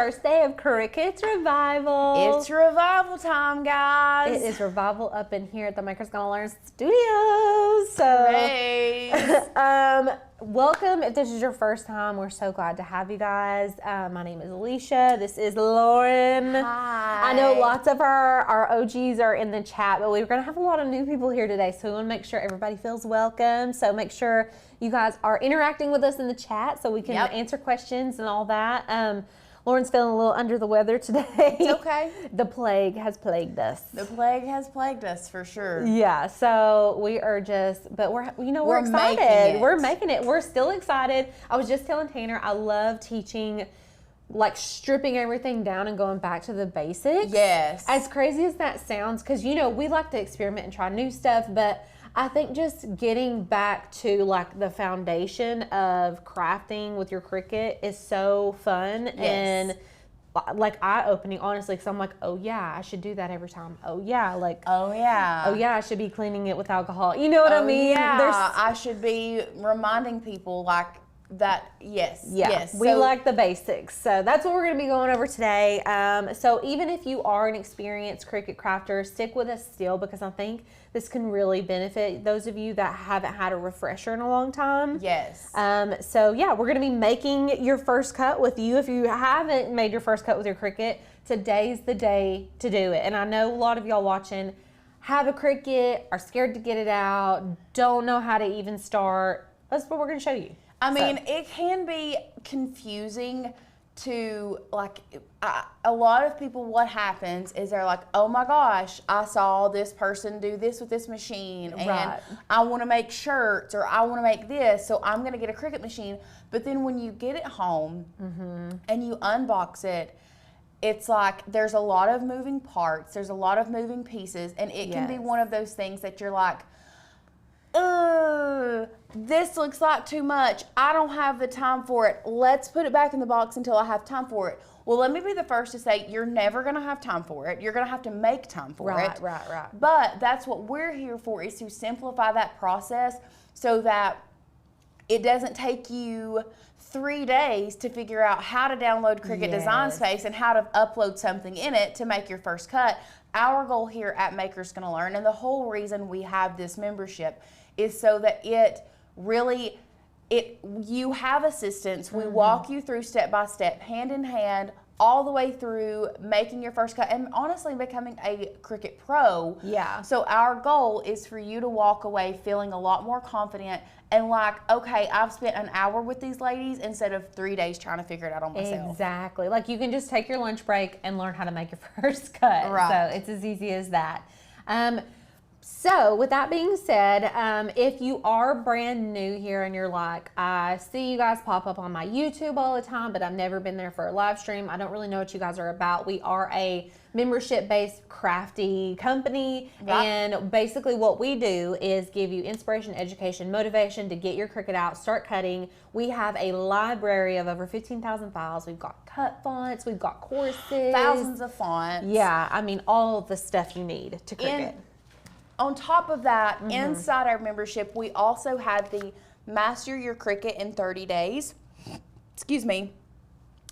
first day of Cricut Revival. It's revival time, guys. It is revival up in here at the Makers Gonna Learn Studios. So, welcome. If this is your first time, we're so glad to have you guys. My name is Alicia. This is Lauren. Hi. I know lots of our OGs are in the chat, but we're going to have a lot of new people here today, so we want to make sure everybody feels welcome. So make sure you guys are interacting with us in the chat so we can answer questions and all that. Lauren's feeling a little under the weather today. It's okay. The plague has plagued us. The plague has plagued us for sure. Yeah, so we are just, but we're excited. We're making it. We're still excited. I was just telling Tanner, I love teaching, like stripping everything down and going back to the basics. Yes. As crazy as that sounds, because we like to experiment and try new stuff, but I think just getting back to like the foundation of crafting with your Cricut is so fun and like eye-opening, honestly, because I'm like, oh yeah, I should do that every time. Oh yeah, I should be cleaning it with alcohol. You know what I mean? Yeah, I should be reminding people like that. Yes. We like the basics, so that's what we're going to be going over today. So even if you are an experienced Cricut crafter, stick with us still, because I think this can really benefit those of you that haven't had a refresher in a long time. Yes. So yeah, we're going to be making your first cut with you. If you haven't made your first cut with your Cricut, today's the day to do it. And I know a lot of y'all watching have a Cricut, are scared to get it out, don't know how to even start. That's what we're going to show you. I mean, it can be confusing to, like, a lot of people, what happens is they're like, oh my gosh, I saw this person do this with this machine, and I want to make shirts, or I want to make this, so I'm going to get a Cricut machine. But then when you get it home and you unbox it, it's like there's a lot of moving parts, there's a lot of moving pieces, and it can be one of those things that you're like, this looks like too much. I don't have the time for it. Let's put it back in the box until I have time for it. Well, let me be the first to say you're never going to have time for it. You're going to have to make time for it. Right. But that's what we're here for, is to simplify that process so that it doesn't take you 3 days to figure out how to download Cricut Design Space and how to upload something in it to make your first cut. Our goal here at Makers Gonna Learn, and the whole reason we have this membership, is so that you have assistance. We walk you through step by step, hand in hand, all the way through making your first cut and honestly becoming a Cricut pro. Yeah. So our goal is for you to walk away feeling a lot more confident and like, okay, I've spent an hour with these ladies instead of 3 days trying to figure it out on myself. Exactly. Like you can just take your lunch break and learn how to make your first cut. Right. So it's as easy as that. So with that being said, if you are brand new here and you're like, I see you guys pop up on my YouTube all the time, but I've never been there for a live stream, I don't really know what you guys are about. We are a membership-based crafty company, and basically what we do is give you inspiration, education, motivation to get your Cricut out, start cutting. We have a library of over 15,000 files. We've got cut fonts, we've got courses. Thousands of fonts. Yeah, I mean, all of the stuff you need to Cricut. On top of that, inside our membership, we also have the Master Your Cricut in 30 Days. Excuse me.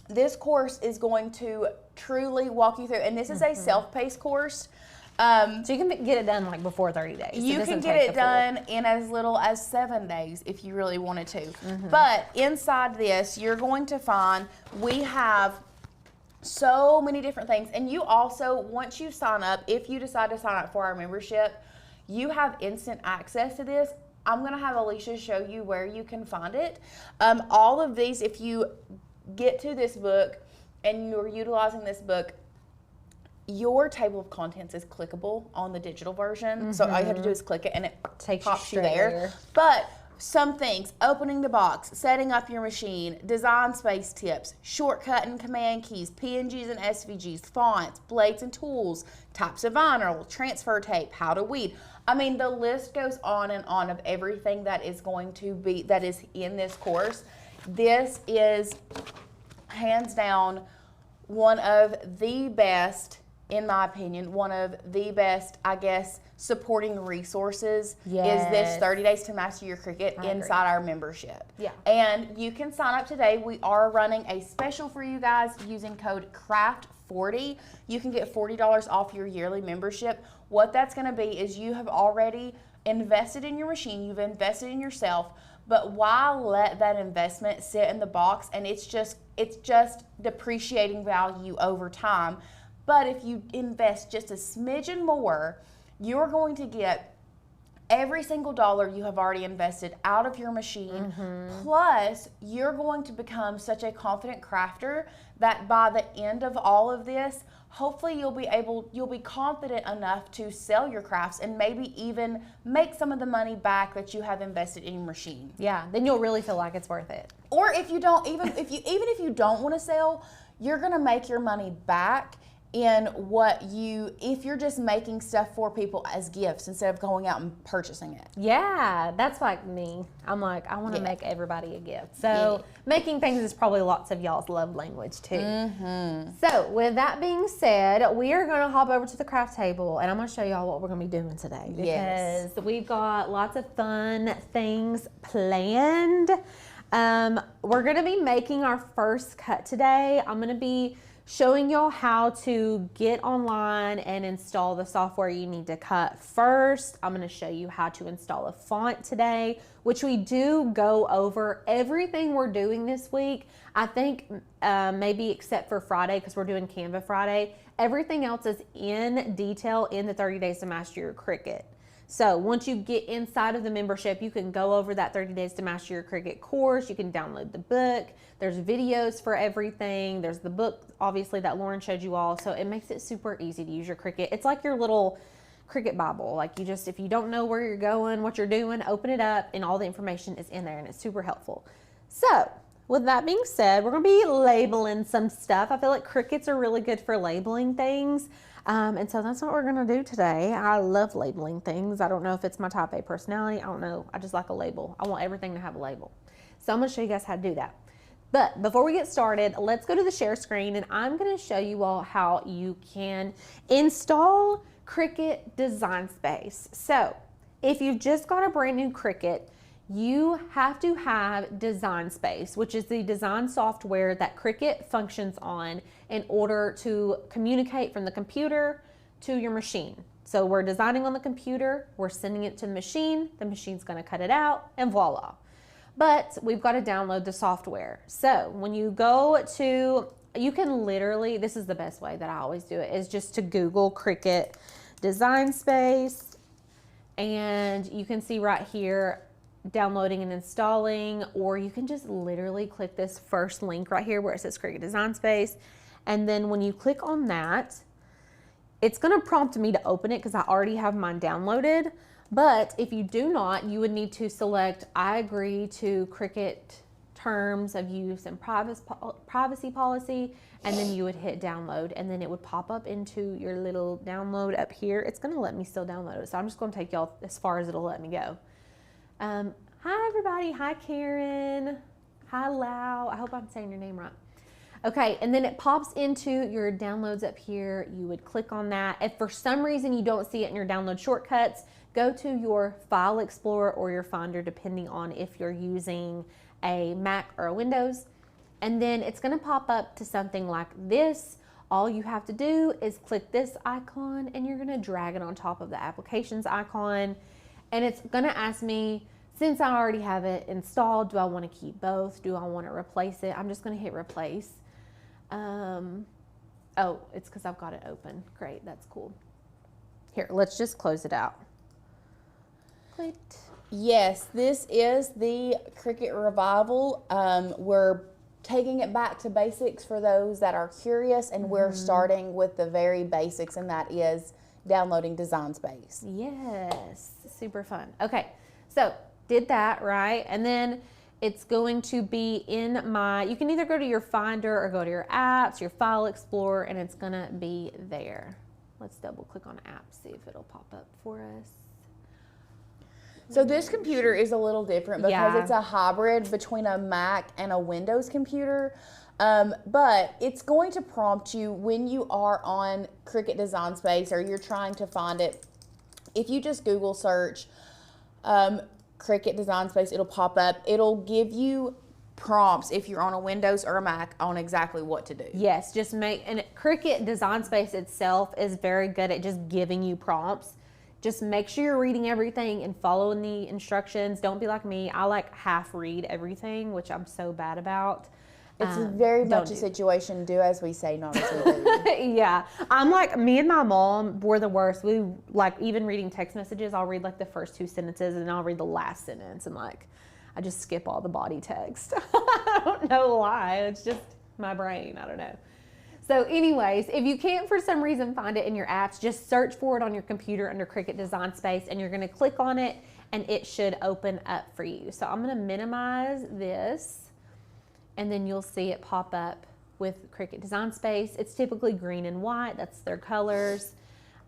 This course is going to truly walk you through, and this is a self-paced course. So you can get it done like before 30 days. You can get it done in as little as 7 days if you really wanted to. But inside this, you're going to find we have so many different things. And you also, once you sign up, if you decide to sign up for our membership, you have instant access to this. I'm going to have Alicia show you where you can find it. All of these, if you get to this book and you're utilizing this book, your table of contents is clickable on the digital version. So all you have to do is click it and it pops you there. But some things: opening the box, setting up your machine, design space tips, shortcut and command keys, PNGs and SVGs, fonts, blades and tools, types of vinyl, transfer tape, how to weed. I mean, the list goes on and on of everything that is going to be, that is in this course. This is hands down one of the best, in my opinion, one of the best, I guess, supporting resources is Yes. this 30 Days to Master Your Cricut inside our membership. Yeah. And you can sign up today. We are running a special for you guys using code CRAFT40. You can get $40 off your yearly membership. What that's going to be is you have already invested in your machine, you've invested in yourself, but why let that investment sit in the box and it's just depreciating value over time. But if you invest just a smidgen more, you're going to get every single dollar you have already invested out of your machine. Plus, you're going to become such a confident crafter that by the end of all of this, hopefully you'll be confident enough to sell your crafts and maybe even make some of the money back that you have invested in your machine. Yeah, then you'll really feel like it's worth it. Or if you don't, even if you don't want to sell, you're gonna make your money back in if you're just making stuff for people as gifts instead of going out and purchasing it. Yeah, that's like me. I'm like, I want to make everybody a gift. So making things is probably lots of y'all's love language too. So with that being said, we are going to hop over to the craft table and I'm going to show y'all what we're going to be doing today. Because we've got lots of fun things planned. We're going to be making our first cut today. I'm going to be showing y'all how to get online and install the software you need to cut first. I'm going to show you how to install a font today, which we do go over everything we're doing this week. I think maybe except for Friday, because we're doing Canva Friday, everything else is in detail in the 30 Days to Master Your Cricut. So once you get inside of the membership, you can go over that 30 Days to Master Your Cricut course. You can download the book. There's videos for everything. There's the book, obviously, that Lauren showed you all. So it makes it super easy to use your Cricut. It's like your little Cricut Bible. Like if you don't know where you're going, what you're doing, open it up and all the information is in there and it's super helpful. So with that being said, we're going to be labeling some stuff. I feel like Cricuts are really good for labeling things. And so that's what we're going to do today. I love labeling things. I don't know if it's my type A personality. I don't know. I just like a label. I want everything to have a label. So I'm going to show you guys how to do that. But before we get started, let's go to the share screen and I'm going to show you all how you can install Cricut Design Space. So if you've just got a brand new Cricut, you have to have Design Space, which is the design software that Cricut functions on in order to communicate from the computer to your machine. So we're designing on the computer, we're sending it to the machine's gonna cut it out, and voila. But we've got to download the software. So when you go to, you can literally, this is the best way that I always do it, is just to Google Cricut Design Space, and you can see right here, downloading and installing, or you can just literally click this first link right here where it says Cricut Design Space. And then when you click on that, it's going to prompt me to open it because I already have mine downloaded. But if you do not, you would need to select I agree to Cricut terms of use and privacy policy, and then you would hit download, and then it would pop up into your little download up here. It's going to let me still download it, so I'm just going to take y'all as far as it'll let me go. Hi everybody, hi Karen, hi Lau, I hope I'm saying your name right. Okay, and then it pops into your downloads up here. You would click on that. If for some reason you don't see it in your download shortcuts, go to your File Explorer or your Finder, depending on if you're using a Mac or a Windows. And then it's gonna pop up to something like this. All you have to do is click this icon and you're gonna drag it on top of the applications icon. And it's gonna ask me, since I already have it installed, do I wanna keep both? Do I wanna replace it? I'm just gonna hit replace. Oh, it's because I've got it open. Great, that's cool. Here, let's just close it out. Quit. Yes, this is the Cricut Revival. We're taking it back to basics for those that are curious, and we're starting with the very basics, and that is downloading Design Space. Yes, super fun. Okay, so did that, right? And then it's going to be in you can either go to your Finder or go to your apps, your File Explorer, and it's gonna be there. Let's double click on apps, see if it'll pop up for us. So this computer is a little different because it's a hybrid between a Mac and a Windows computer. But it's going to prompt you when you are on Cricut Design Space or you're trying to find it. if you just Google search Cricut Design Space, it'll pop up. It'll give you prompts if you're on a Windows or a Mac on exactly what to do. Yes, just and Cricut Design Space itself is very good at just giving you prompts. Just make sure you're reading everything and following the instructions. Don't be like me. I like half read everything, which I'm so bad about. It's very much a situation, do as we say, not as we do. Yeah. I'm like, me and my mom were the worst. We, like, even reading text messages, I'll read, like, the first 2 sentences, and then I'll read the last sentence, and, like, I just skip all the body text. I don't know why. It's just my brain. I don't know. So anyways, if you can't for some reason find it in your apps, just search for it on your computer under Cricut Design Space, and you're going to click on it, and it should open up for you. So I'm going to minimize this. And then you'll see it pop up with Cricut Design Space. It's typically green and white. That's their colors.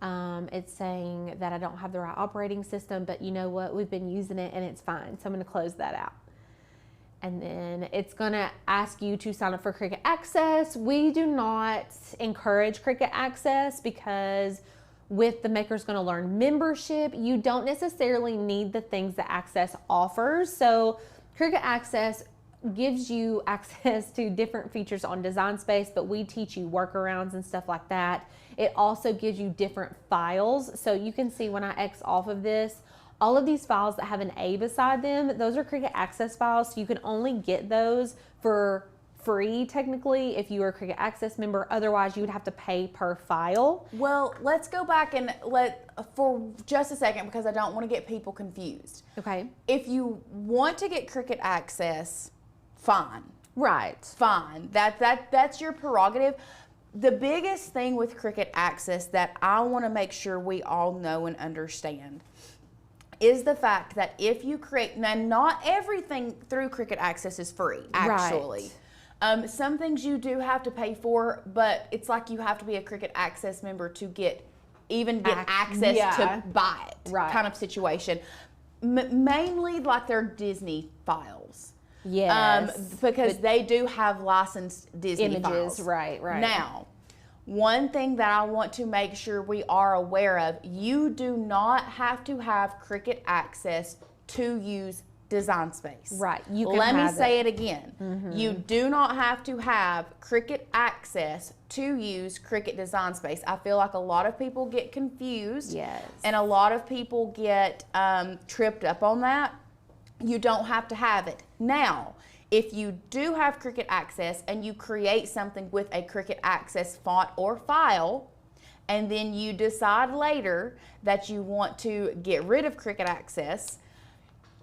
It's saying that I don't have the right operating system, but you know what? We've been using it and it's fine. So I'm going to close that out. And then it's going to ask you to sign up for Cricut Access. We do not encourage Cricut Access because with the Maker's Gonna Learn membership, you don't necessarily need the things that Access offers. So Cricut Access gives you access to different features on Design Space, but we teach you workarounds and stuff like that. It also gives you different files. So you can see when I X off of this, all of these files that have an A beside them, those are Cricut Access files. So you can only get those for free technically if you are a Cricut Access member. Otherwise you would have to pay per file. Well, let's go back and for just a second, because I don't want to get people confused. Okay. If you want to get Cricut Access, fine. Right. Fine. That's your prerogative. The biggest thing with Cricut Access that I want to make sure we all know and understand is the fact that if you create, now not everything through Cricut Access is free, actually. Right. Some things you do have to pay for, but it's like you have to be a Cricut Access member to get access to buy it, right, kind of situation. Mainly like their Disney files. Yes. Because they do have licensed Disney images, files. Right. Now, one thing that I want to make sure we are aware of, you do not have to have Cricut Access to use Design Space. Right. You can Let me have say it again. Mm-hmm. You do not have to have Cricut Access to use Cricut Design Space. I feel like a lot of people get confused. Yes. And a lot of people get tripped up on that. You don't have to have it. Now, if you do have Cricut Access and you create something with a Cricut Access font or file, and then you decide later that you want to get rid of Cricut Access,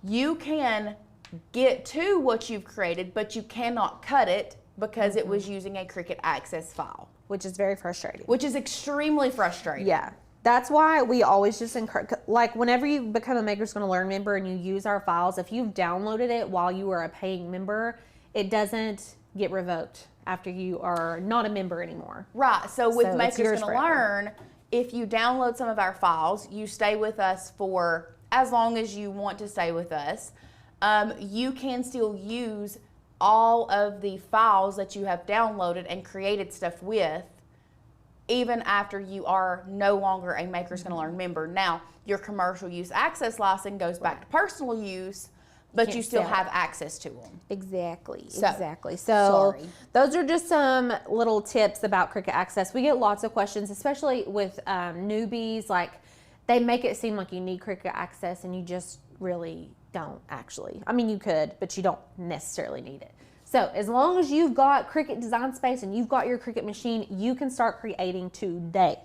you can get to what you've created, but you cannot cut it because it was using a Cricut Access file. Which is very frustrating. Which is extremely frustrating. Yeah. That's why we always just encourage, like whenever you become a Maker's Gonna Learn member and you use our files, if you've downloaded it while you are a paying member, it doesn't get revoked after you are not a member anymore. Right, so with So Maker's Gonna Learn, if you download some of our files, you stay with us for as long as you want to stay with us. You can still use all of the files that you have downloaded and created stuff with, even after you are no longer a Maker's Gonna Learn member. Now, your commercial use access license goes back to personal use, but you still have access to them. Exactly. So sorry. Those are just some little tips about Cricut Access. We get lots of questions, especially with newbies. Like, they make it seem like you need Cricut Access, and you just really don't actually. I mean, you could, but you don't necessarily need it. So as long as you've got Cricut Design Space and you've got your Cricut machine, you can start creating today,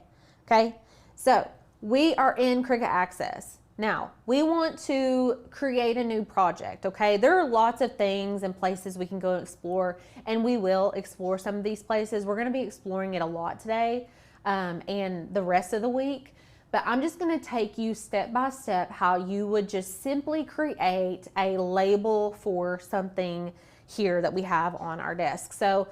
okay? So we are in Cricut Access. Now, we want to create a new project, okay? There are lots of things and places we can go and explore, and we will explore some of these places. We're gonna be exploring it a lot today and the rest of the week, but I'm just gonna take you step by step how you would just simply create a label for something here that we have on our desk. So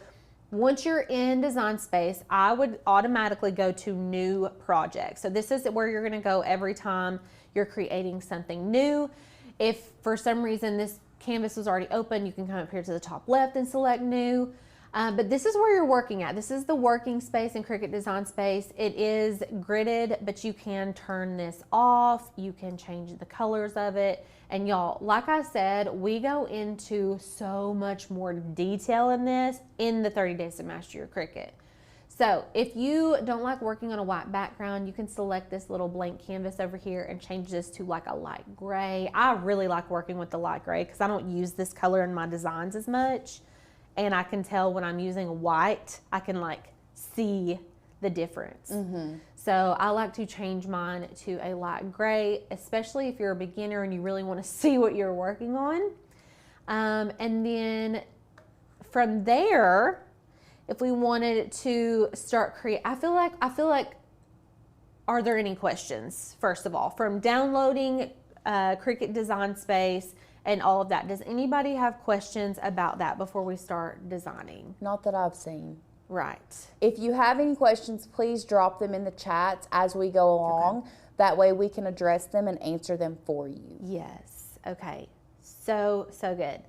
once you're in Design Space, I would automatically go to New Project. So this is where you're gonna go every time you're creating something new. If for some reason this canvas was already open, you can come up here to the top left and select New. But this is where you're working at. This is the working space in Cricut Design Space. It is gridded, but you can turn this off. You can change the colors of it. And y'all, like I said, we go into so much more detail in this in the 30 Days to Master Your Cricut. So if you don't like working on a white background, you can select this little blank canvas over here and change this to like a light gray. I really like working with the light gray because I don't use this color in my designs as much. And I can tell when I'm using white, I can like see the difference. So I like to change mine to a light gray, especially if you're a beginner and you really want to see what you're working on. And then from there, if we wanted to start I feel like, are there any questions, first of all, from downloading Cricut Design Space and all of that? Does anybody have questions about that before we start designing? Not that I've seen. Right. If you have any questions, please drop them in the chats as we go along. Okay. That way we can address them and answer them for you. Yes. Okay. So good.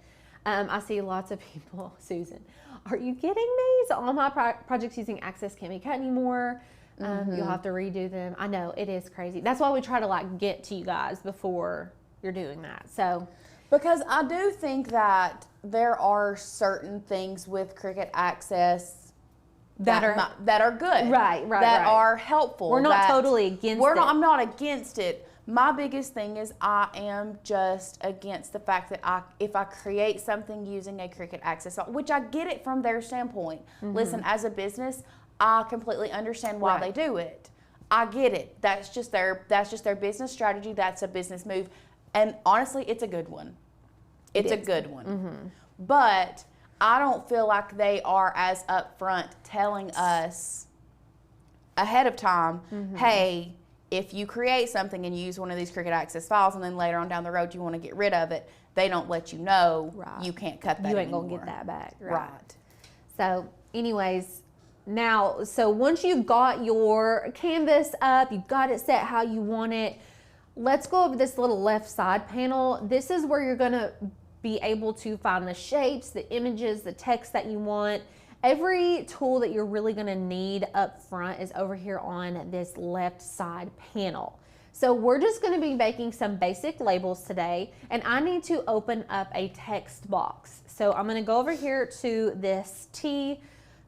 I see lots of people, Susan, are you kidding me? So all my projects using Access can't be cut anymore. You'll have to redo them. I know, it is crazy. That's why we try to like get to you guys before you're doing that. So, because I do think that there are certain things with Cricut Access that are good, right, that are helpful. We're not totally against it. I'm not against it. My biggest thing is I am just against the fact that if I create something using a Cricut Access, which I get it from their standpoint. Listen, as a business, I completely understand why they do it. I get it. That's just their business strategy. That's a business move, and honestly, it's a good one. It's a good one, but I don't feel like they are as upfront telling us ahead of time, hey, if you create something and you use one of these Cricut Access files and then later on down the road you want to get rid of it, they don't let you know you can't cut that You ain't anymore. going to get that back. Right. So anyways, now, so once you've got your canvas up, you've got it set how you want it, let's go over this little left side panel. This is where you're going to be able to find the shapes, the images, the text that you want. Every tool that you're really gonna need up front is over here on this left side panel. So we're just gonna be making some basic labels today, and I need to open up a text box. So I'm gonna go over here to this T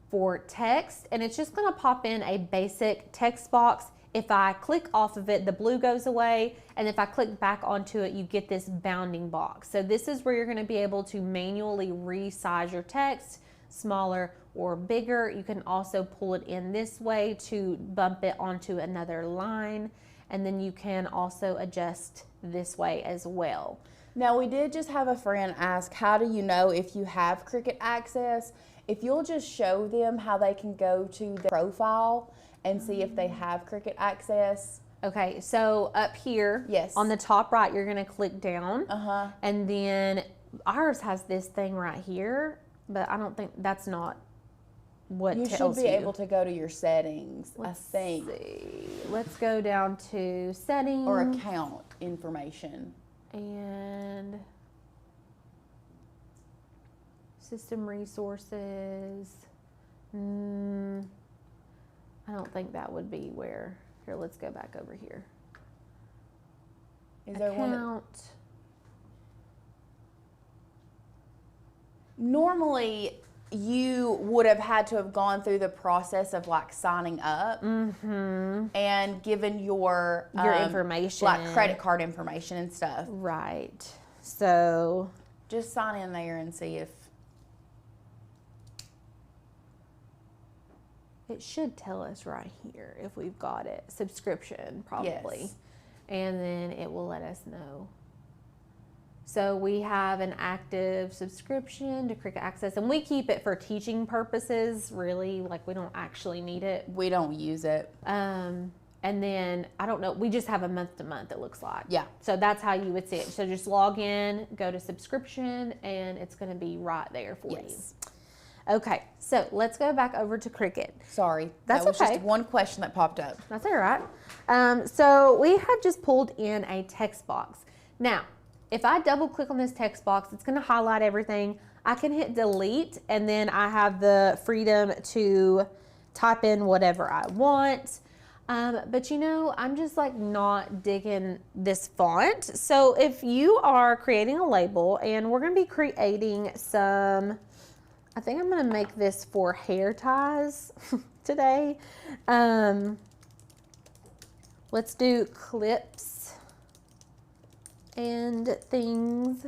for text, and it's just gonna pop in a basic text box. If I click off of it, the blue goes away, and if I click back onto it, you get this bounding box. So this is where you're gonna be able to manually resize your text, smaller or bigger. You can also pull it in this way to bump it onto another line, and then you can also adjust this way as well. Now, we did just have a friend ask, how do you know if you have Cricut Access? If you'll just show them how they can go to the profile and see if they have Cricut Access. Okay, so up here, on the top right, you're gonna click down, and then ours has this thing right here, but I don't think that's not what tells you. You should be able to go to your settings, I think. See. Let's go down to settings. Or account information. And system resources. I don't think that would be where. Here, let's go back over here. Is there account. Normally, you would have had to have gone through the process of like signing up and given your information, like credit card information and stuff. Right. So just sign in there and see if it should tell us right here if we've got it. Subscription, probably. Yes. And then it will let us know. So we have an active subscription to Cricut Access, and we keep it for teaching purposes, really. Like, we don't actually need it. We don't use it. And then, I don't know, we just have a month to month, it looks like. Yeah. So that's how you would see it. So just log in, go to subscription, and it's going to be right there for you. Okay, so let's go back over to Cricut. Sorry, that was okay. just one question that popped up. That's all right. So we had just pulled in a text box. Now, if I double click on this text box, it's going to highlight everything. I can hit delete, and then I have the freedom to type in whatever I want. But you know, I'm just like not digging this font. So if you are creating a label, and we're gonna be creating some, I think I'm gonna make this for hair ties today. Let's do clips and things.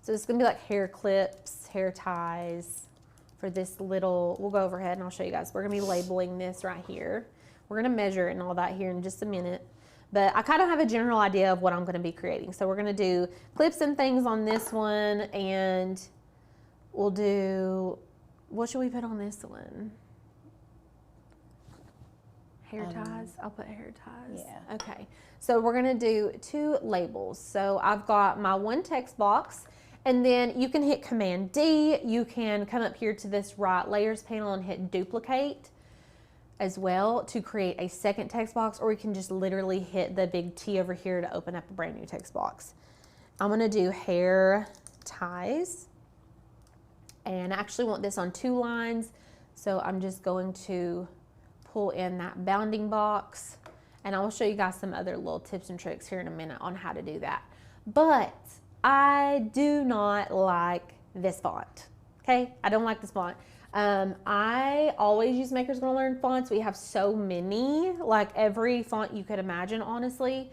So it's gonna be like hair clips, hair ties for this little, we'll go overhead and I'll show you guys. We're gonna be labeling this right here. We're gonna measure it and all that here in just a minute. But I kind of have a general idea of what I'm gonna be creating. So we're gonna do clips and things on this one, and we'll do, what should we put on this one? Hair ties? I'll put hair ties. Yeah. Okay. So we're gonna do 2 labels. So I've got my one text box, and then you can hit Command D. You can come up here to this right layers panel and hit duplicate as well to create a second text box, or you can just literally hit the big T over here to open up a brand new text box. I'm gonna do hair ties, and I actually want this on 2 lines. So I'm just going to pull in that bounding box, and I will show you guys some other little tips and tricks here in a minute on how to do that. But I do not like this font, okay? I don't like this font. I always use Maker's Gonna Learn fonts. We have so many, like every font you could imagine, honestly.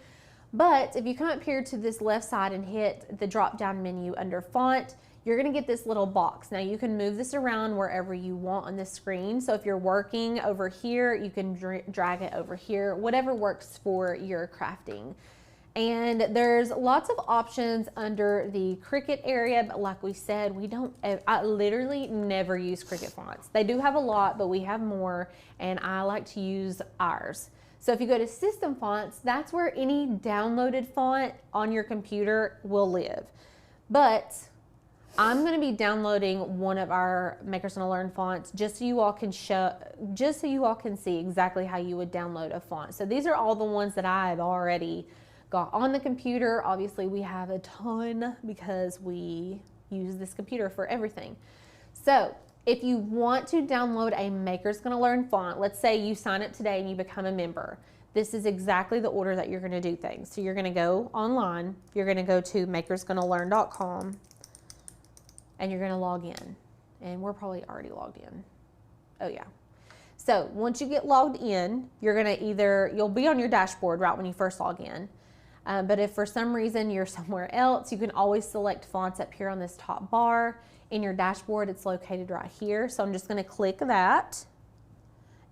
But if you come up here to this left side and hit the drop down menu under font, you're gonna get this little box. Now you can move this around wherever you want on the screen. So if you're working over here, you can drag it over here, whatever works for your crafting. And there's lots of options under the Cricut area, but like we said, I literally never use Cricut fonts. They do have a lot, but we have more, and I like to use ours. So if you go to System Fonts, that's where any downloaded font on your computer will live. But I'm gonna be downloading one of our Maker's Gonna Learn fonts just so you all can see exactly how you would download a font. So these are all the ones that I have already got on the computer. Obviously we have a ton because we use this computer for everything. So if you want to download a Maker's Gonna Learn font, let's say you sign up today and you become a member, this is exactly the order that you're gonna do things. So you're gonna go online, you're gonna go to makersgonnalearn.com, and you're gonna log in. And we're probably already logged in. Oh yeah. So once you get logged in, you'll be on your dashboard right when you first log in. But if for some reason you're somewhere else, you can always select fonts up here on this top bar. In your dashboard, it's located right here. So I'm just gonna click that.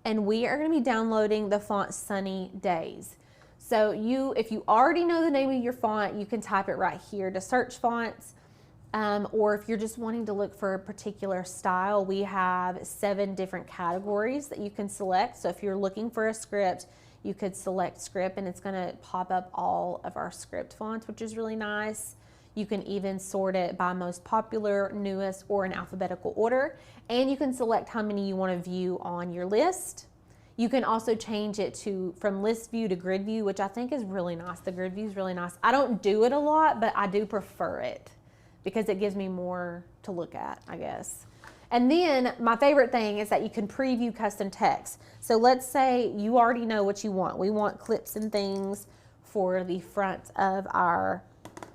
And we are gonna be downloading the font Sunny Days. So if you already know the name of your font, you can type it right here to search fonts. Or if you're just wanting to look for a particular style, we have 7 different categories that you can select. So if you're looking for a script, you could select script, and it's gonna pop up all of our script fonts, which is really nice. You can even sort it by most popular, newest, or in alphabetical order. And you can select how many you wanna view on your list. You can also change it from list view to grid view, which I think is really nice. The grid view is really nice. I don't do it a lot, but I do prefer it, because it gives me more to look at, I guess. And then my favorite thing is that you can preview custom text. So let's say you already know what you want. We want clips and things for the front of our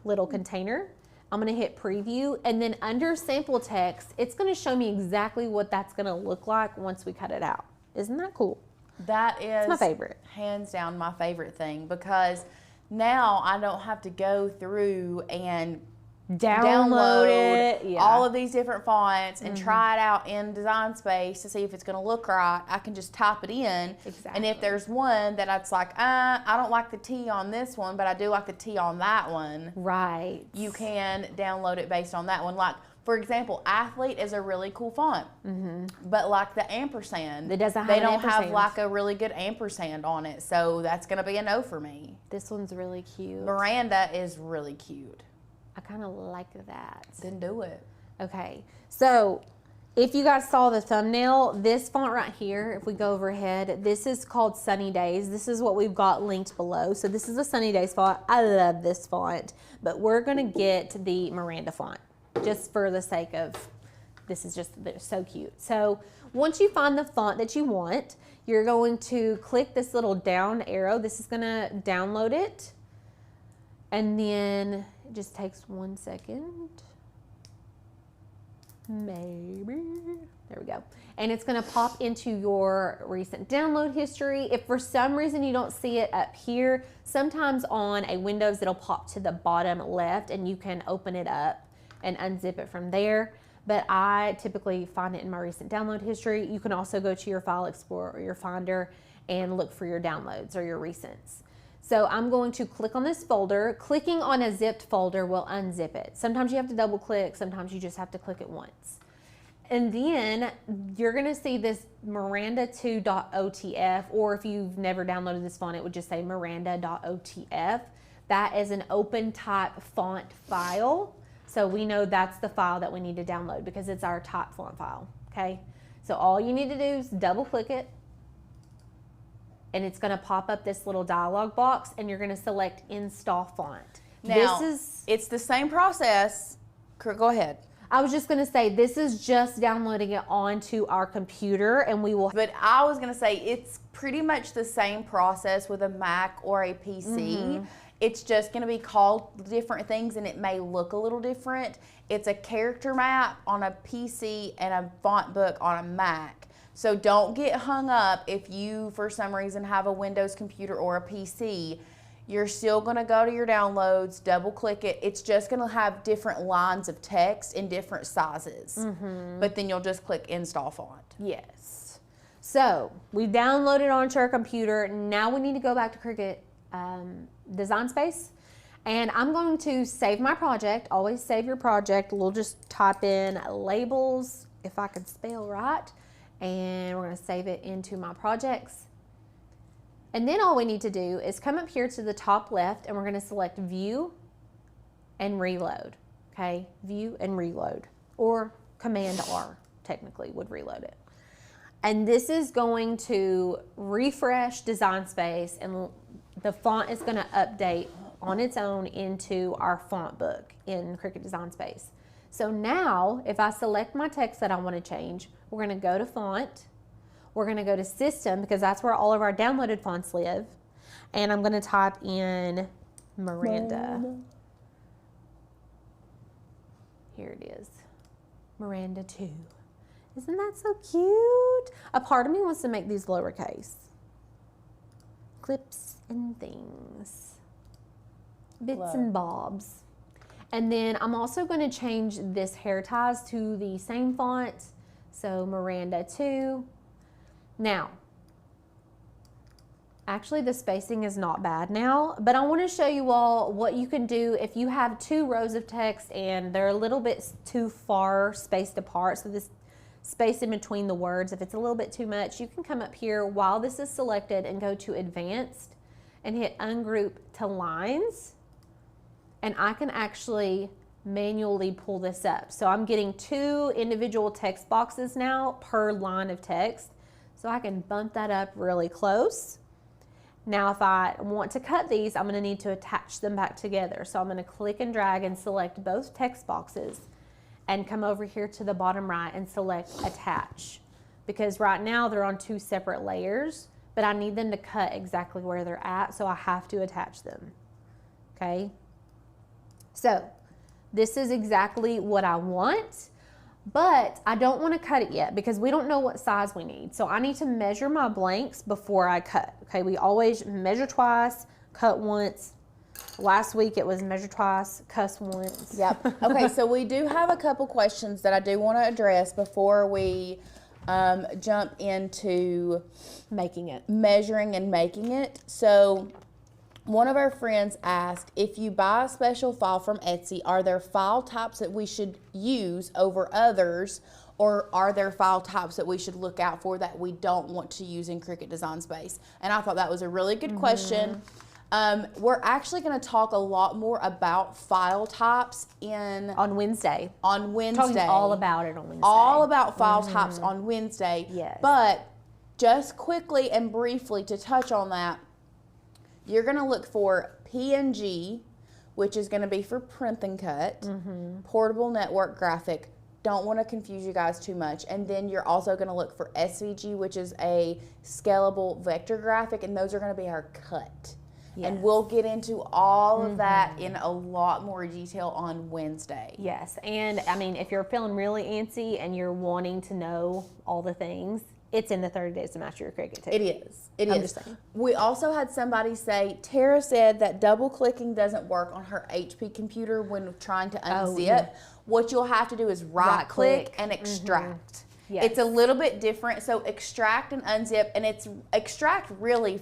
little container. I'm gonna hit preview, and then under sample text, it's gonna show me exactly what that's gonna look like once we cut it out. Isn't that cool? That is my favorite. Hands down my favorite thing, because now I don't have to go through and download it, yeah. all of these different fonts and try it out in Design Space to see if it's going to look right. I can just type it in. Exactly. And if there's one that it's like, I don't like the T on this one, but I do like the T on that one. Right. You can download it based on that one. Like, for example, Athlete is a really cool font, but like the ampersand, It doesn't have they an don't have ampersand. like a really good ampersand on it, so that's going to be a no for me. This one's really cute. Miranda is really cute. I kind of like that. Then do it. Okay, so if you guys saw the thumbnail, this font right here, if we go overhead, this is called Sunny Days. This is what we've got linked below. So this is a Sunny Days font. I love this font, but we're gonna get the Miranda font. just for the sake of, this is just, they're so cute. So once you find the font that you want, you're going to click this little down arrow. This is gonna download it. And then it just takes 1 second. Maybe. There we go. And it's gonna pop into your recent download history. If for some reason you don't see it up here, sometimes on a Windows it'll pop to the bottom left and you can open it up and unzip it from there. But I typically find it in my recent download history. You can also go to your File Explorer or your Finder and look for your downloads or your recents. So I'm going to click on this folder. Clicking on a zipped folder will unzip it. Sometimes you have to double click, sometimes you just have to click it once. And then you're gonna see this Miranda2.otf, or if you've never downloaded this font, it would just say Miranda.otf. That is an open type font file. So we know that's the file that we need to download because it's our type font file, okay? So all you need to do is double click it, and it's gonna pop up this little dialog box, and you're gonna select Install Font. Now, it's the same process. Go ahead. I was just gonna say, this is just downloading it onto our computer, and we will. But I was gonna say, it's pretty much the same process with a Mac or a PC. It's just gonna be called different things, and it may look a little different. It's a character map on a PC and a font book on a Mac. So don't get hung up if you, for some reason, have a Windows computer or a PC. You're still gonna go to your downloads, double click it. It's just gonna have different lines of text in different sizes. But then you'll just click Install Font. Yes. So we downloaded onto our computer. Now we need to go back to Cricut Design Space. And I'm going to save my project. Always save your project. We'll just type in labels, if I can spell right. And we're gonna save it into my projects. And then all we need to do is come up here to the top left, and we're gonna select View and Reload, okay? View and Reload, or Command R technically would reload it. And this is going to refresh Design Space, and the font is gonna update on its own into our font book in Cricut Design Space. So now, if I select my text that I wanna change, we're gonna go to Font, we're gonna go to System, because that's where all of our downloaded fonts live. And I'm gonna type in Miranda. Here it is, Miranda 2. Isn't that so cute? A part of me wants to make these lowercase. Clips and things. Bits and bobs. And then I'm also gonna change this hair ties to the same font. So Miranda 2. Now, actually the spacing is not bad now, but I want to show you all what you can do if you have 2 rows of text and they're a little bit too far spaced apart. So this space in between the words, if it's a little bit too much, you can come up here while this is selected and go to Advanced and hit Ungroup to Lines. And I can actually manually pull this up. So I'm getting 2 individual text boxes now per line of text. So I can bump that up really close. Now if I want to cut these, I'm gonna need to attach them back together. So I'm gonna click and drag and select both text boxes and come over here to the bottom right and select Attach. Because right now they're on 2 separate layers, but I need them to cut exactly where they're at, so I have to attach them, okay? So this is exactly what I want. But I don't want to cut it yet because we don't know what size we need. So I need to measure my blanks before I cut. Okay, we always measure twice, cut once. Last week it was measure twice, cuss once. Yep. Okay, so we do have a couple questions that I do want to address before we jump into making it. Measuring and making it. So one of our friends asked, if you buy a special file from Etsy, are there file types that we should use over others, or are there file types that we should look out for that we don't want to use in Cricut Design Space? And I thought that was a really good question. We're actually going to talk a lot more about file types on Wednesday. Talking all about it on Wednesday. All about file types on Wednesday. Yes. But just quickly and briefly to touch on that, you're going to look for PNG, which is going to be for print and cut, portable network graphic. Don't want to confuse you guys too much. And then you're also going to look for SVG, which is a scalable vector graphic, and those are going to be our cut. Yes. And we'll get into all of that in a lot more detail on Wednesday. Yes, and I mean, if you're feeling really antsy and you're wanting to know all the things, it's in the 30 Days to Master Your Cricut too. It is. It I'm is. just saying. We also had somebody say, Tara said that double clicking doesn't work on her HP computer when trying to unzip. yeah. What you'll have to do is right click and extract. Yes. It's a little bit different. So extract and unzip, and it's extract really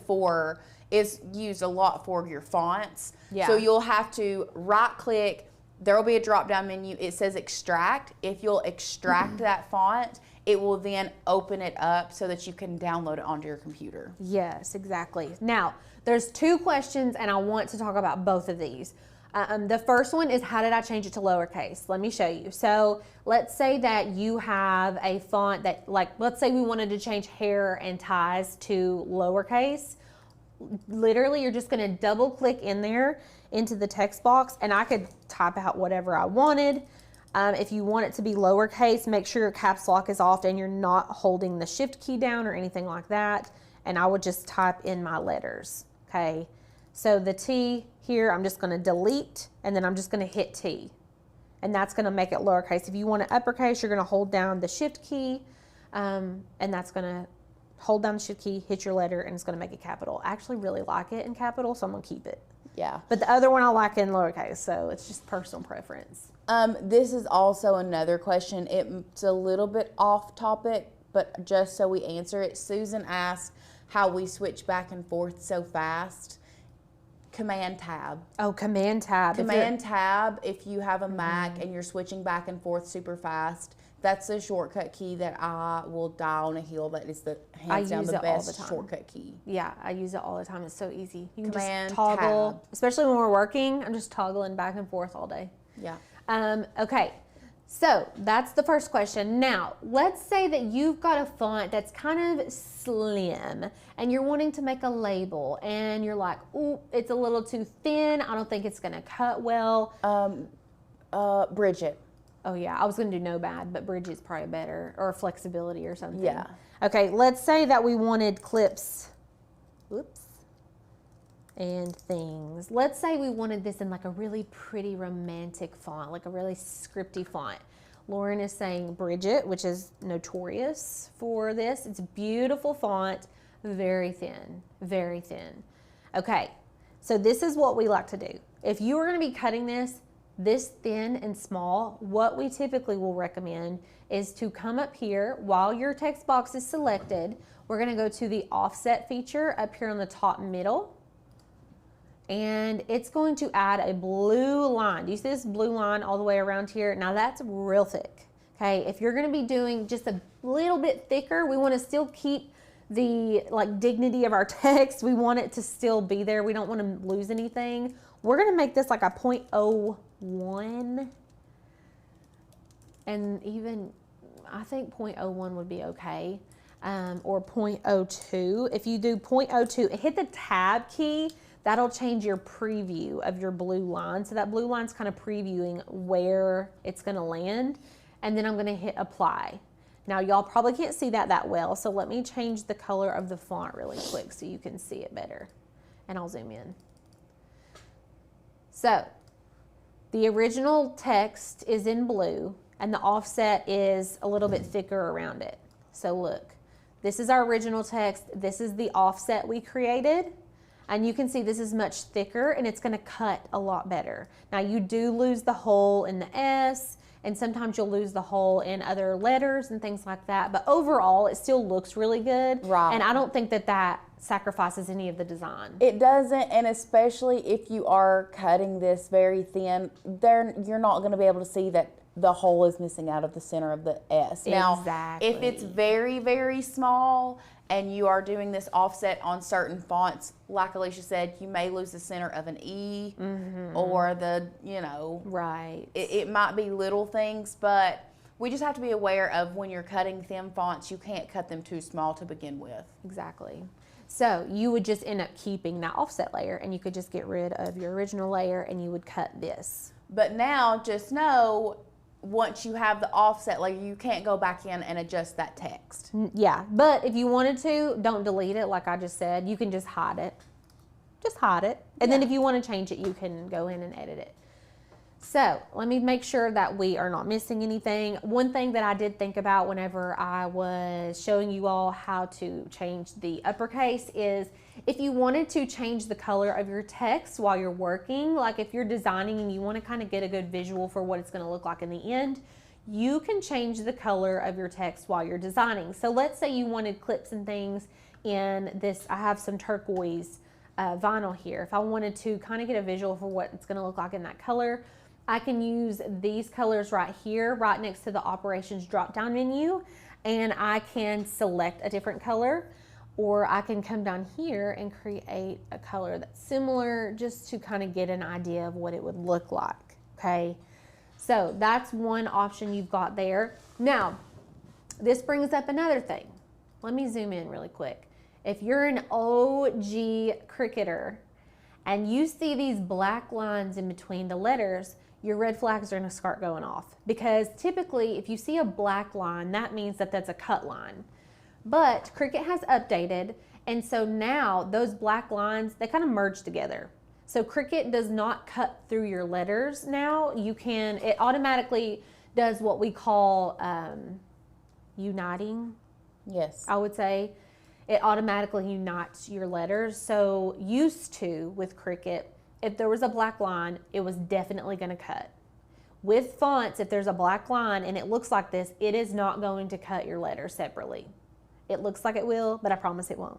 is used a lot for your fonts. Yeah. So you'll have to right click. There will be a drop down menu. It says extract. If you'll extract that font, it will then open it up so that you can download it onto your computer. Yes, exactly. Now, there's 2 questions, and I want to talk about both of these. The first one is, how did I change it to lowercase? Let me show you. So let's say that you have a font that, like, let's say we wanted to change hair and ties to lowercase. Literally, you're just going to double click in there into the text box, and I could type out whatever I wanted. If you want it to be lowercase, make sure your caps lock is off and you're not holding the shift key down or anything like that. And I would just type in my letters, okay? So the T here, I'm just gonna delete, and then I'm just gonna hit T. And that's gonna make it lowercase. If you want it uppercase, you're gonna hold down the shift key, and that's gonna hold down the shift key, hit your letter, and it's gonna make it capital. I actually really like it in capital, so I'm gonna keep it. Yeah. But the other one I like in lowercase, so it's just personal preference. This is also another question. It's a little bit off topic, but just so we answer it, Susan asked how we switch back and forth so fast. Command tab. Oh, Command tab. Command tab, if you have a Mac and you're switching back and forth super fast, that's the shortcut key that I will die on a hill. That is the hands down the best shortcut key. Yeah, I use it all the time. It's so easy. You can Command just toggle, tab. especially when we're working. I'm just toggling back and forth all day. Yeah. Okay, so that's the first question. Now, let's say that you've got a font that's kind of slim and you're wanting to make a label and you're like, ooh, it's a little too thin. I don't think it's gonna cut well. Bridget. Oh yeah, I was gonna do no bad, but Bridget's probably better, or flexibility or something. Yeah. Okay, let's say that we wanted clips. Whoops. And things. Let's say we wanted this in like a really pretty romantic font, like a really scripty font. Lauren is saying Bridget, which is notorious for this. It's a beautiful font, very thin, very thin. Okay, so this is what we like to do. If you are going to be cutting this thin and small, what we typically will recommend is to come up here while your text box is selected. We're going to go to the offset feature up here on the top middle. And it's going to add a blue line. Do you see this blue line all the way around here? Now that's real thick, okay? If you're gonna be doing just a little bit thicker, we wanna still keep the dignity of our text. We want it to still be there. We don't wanna lose anything. We're gonna make this like a 0.01. And even, I think 0.01 would be okay. Or 0.02. If you do 0.02, hit the tab key. That'll change your preview of your blue line. So that blue line's kind of previewing where it's gonna land. And then I'm gonna hit apply. Now y'all probably can't see that well, so let me change the color of the font really quick so you can see it better. And I'll zoom in. So the original text is in blue and the offset is a little bit thicker around it. So look, this is our original text. This is the offset we created. And you can see this is much thicker and it's gonna cut a lot better. Now you do lose the hole in the S, and sometimes you'll lose the hole in other letters and things like that, but overall it still looks really good. Right. And I don't think that sacrifices any of the design. It doesn't, and especially if you are cutting this very thin, you're not gonna be able to see that the hole is missing out of the center of the S. Now, Exactly. if it's very, very small and you are doing this offset on certain fonts, like Alicia said, you may lose the center of an E or the, Right. it might be little things, but We just have to be aware of when you're cutting thin fonts, you can't cut them too small to begin with. Exactly. So you would just end up keeping that offset layer, and you could just get rid of your original layer and you would cut this. But now just know, once you have the offset layer, you can't go back in and adjust that text. Yeah, but if you wanted to, don't delete it like I just said. You can just hide it. Just hide it. And then if you want to change it, you can go in and edit it. So let me make sure that we are not missing anything. One thing that I did think about whenever I was showing you all how to change the uppercase is if you wanted to change the color of your text while you're working, like if you're designing and you want to kind of get a good visual for what it's going to look like in the end, you can change the color of your text while you're designing. So let's say you wanted clips and things in this, I have some turquoise vinyl here. If I wanted to kind of get a visual for what it's going to look like in that color, I can use these colors right here, right next to the operations drop down menu, and I can select a different color, or I can come down here and create a color that's similar just to kind of get an idea of what it would look like, okay? So that's one option you've got there. Now, this brings up another thing. Let me zoom in really quick. If you're an OG Cricketer and you see these black lines in between the letters, your red flags are going to start going off, because typically if you see a black line, that means that that's a cut line. But Cricut has updated, and so now those black lines, they kind of merge together. So Cricut does not cut through your letters now. It automatically does what we call uniting. Yes. I would say it automatically unites your letters. So used to with Cricut, if there was a black line, it was definitely going to cut. With fonts, if there's a black line and it looks like this, it is not going to cut your letters separately. It looks like it will, but I promise it won't.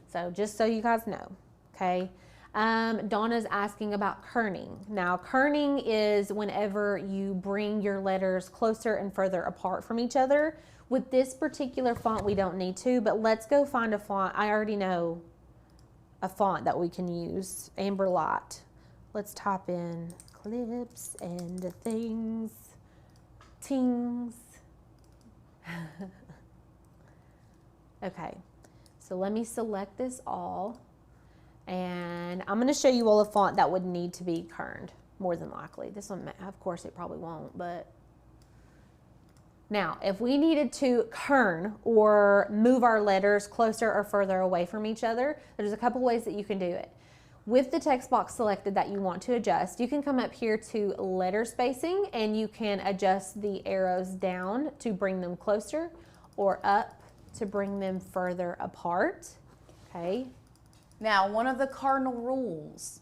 So just so you guys know, okay? Donna's asking about kerning. Now, kerning is whenever you bring your letters closer and further apart from each other. With this particular font, we don't need to, but let's go find a font. I already know a font that we can use, Amber Light. Let's type in clips and things. Okay, so let me select this all, and I'm going to show you all a font that would need to be kerned, more than likely. This one, of course, it probably won't, but now, if we needed to kern or move our letters closer or further away from each other, there's a couple ways that you can do it. With the text box selected that you want to adjust, you can come up here to letter spacing and you can adjust the arrows down to bring them closer or up to bring them further apart, okay? Now, one of the cardinal rules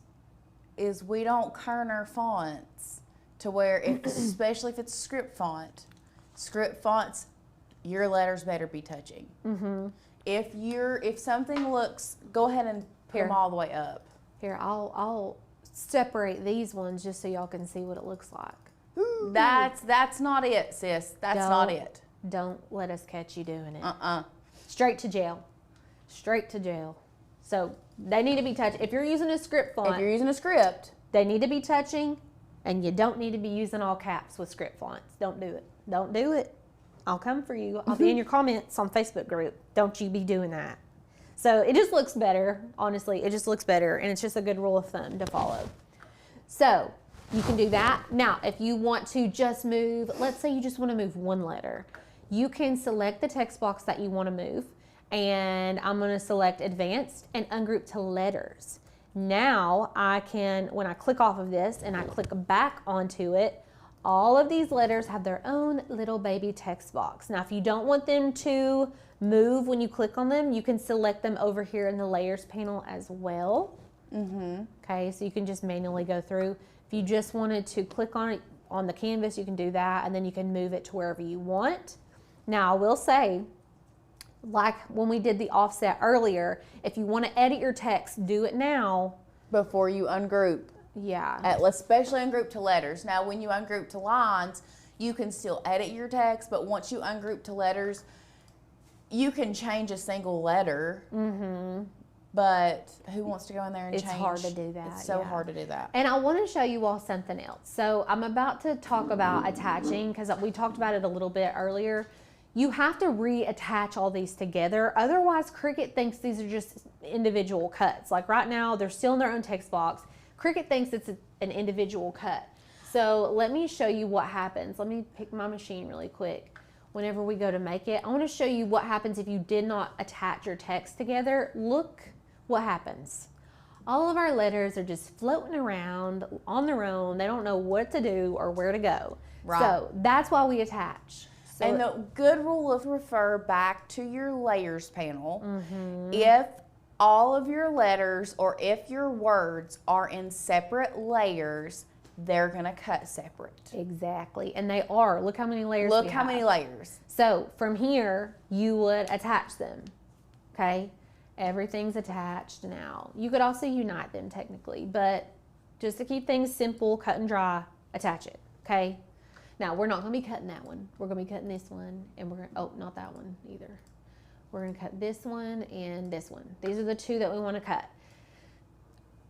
is we don't kern our fonts to where, especially if it's a script fonts, your letters better be touching. Mm-hmm. If something looks, go ahead and put them all the way up. Here, I'll separate these ones just so y'all can see what it looks like. That's not it, sis. That's not it. Don't let us catch you doing it. Straight to jail. Straight to jail. So they need to be touched. If you're using a script font, if you're using a script, they need to be touching, and you don't need to be using all caps with script fonts. Don't do it. Don't do it. I'll come for you. I'll be in your comments on Facebook group. Don't you be doing that. So it just looks better. Honestly, it just looks better, and it's just a good rule of thumb to follow. So you can do that. Now, if you want to just move, let's say you just want to move one letter, you can select the text box that you want to move, and I'm going to select advanced and ungroup to letters. Now I can, when I click off of this and I click back onto it, all of these letters have their own little baby text box. Now, if you don't want them to move when you click on them, you can select them over here in the layers panel as well. Okay, so you can just manually go through. If you just wanted to click on it on the canvas, you can do that, and then you can move it to wherever you want. Now, I will say, like when we did the offset earlier, if you want to edit your text, do it now. Before you ungroup. Yeah. Especially ungroup to letters. Now, when you ungroup to lines, you can still edit your text, but once you ungroup to letters, you can change a single letter. but who wants to go in there and It's change? hard to do that. It's so yeah. hard to do that. And I want to show you all something else. So I'm about to talk about attaching, because we talked about it a little bit earlier. You have to reattach all these together. Otherwise, Cricut thinks these are just individual cuts. Like right now, they're still in their own text box. Cricut thinks it's an individual cut. So let me show you what happens. Let me pick my machine really quick. Whenever we go to make it, I want to show you what happens if you did not attach your text together. Look what happens. All of our letters are just floating around on their own. They don't know what to do or where to go. Right. So that's why we attach. So And the good rule of refer back to your layers panel. Mm-hmm. If all of your letters or if your words are in separate layers, they're going to cut separate. exactly. And they are. Look how many layers Look we how have. many layers. So from here, you would attach them. Okay? Everything's attached now. You could also unite them technically, but just to keep things simple, cut and dry, attach it. Okay? Now, we're not going to be cutting that one. We're going to be cutting this one, and we're going to, oh, not that one either. We're going to cut this one and this one. These are the two that we want to cut.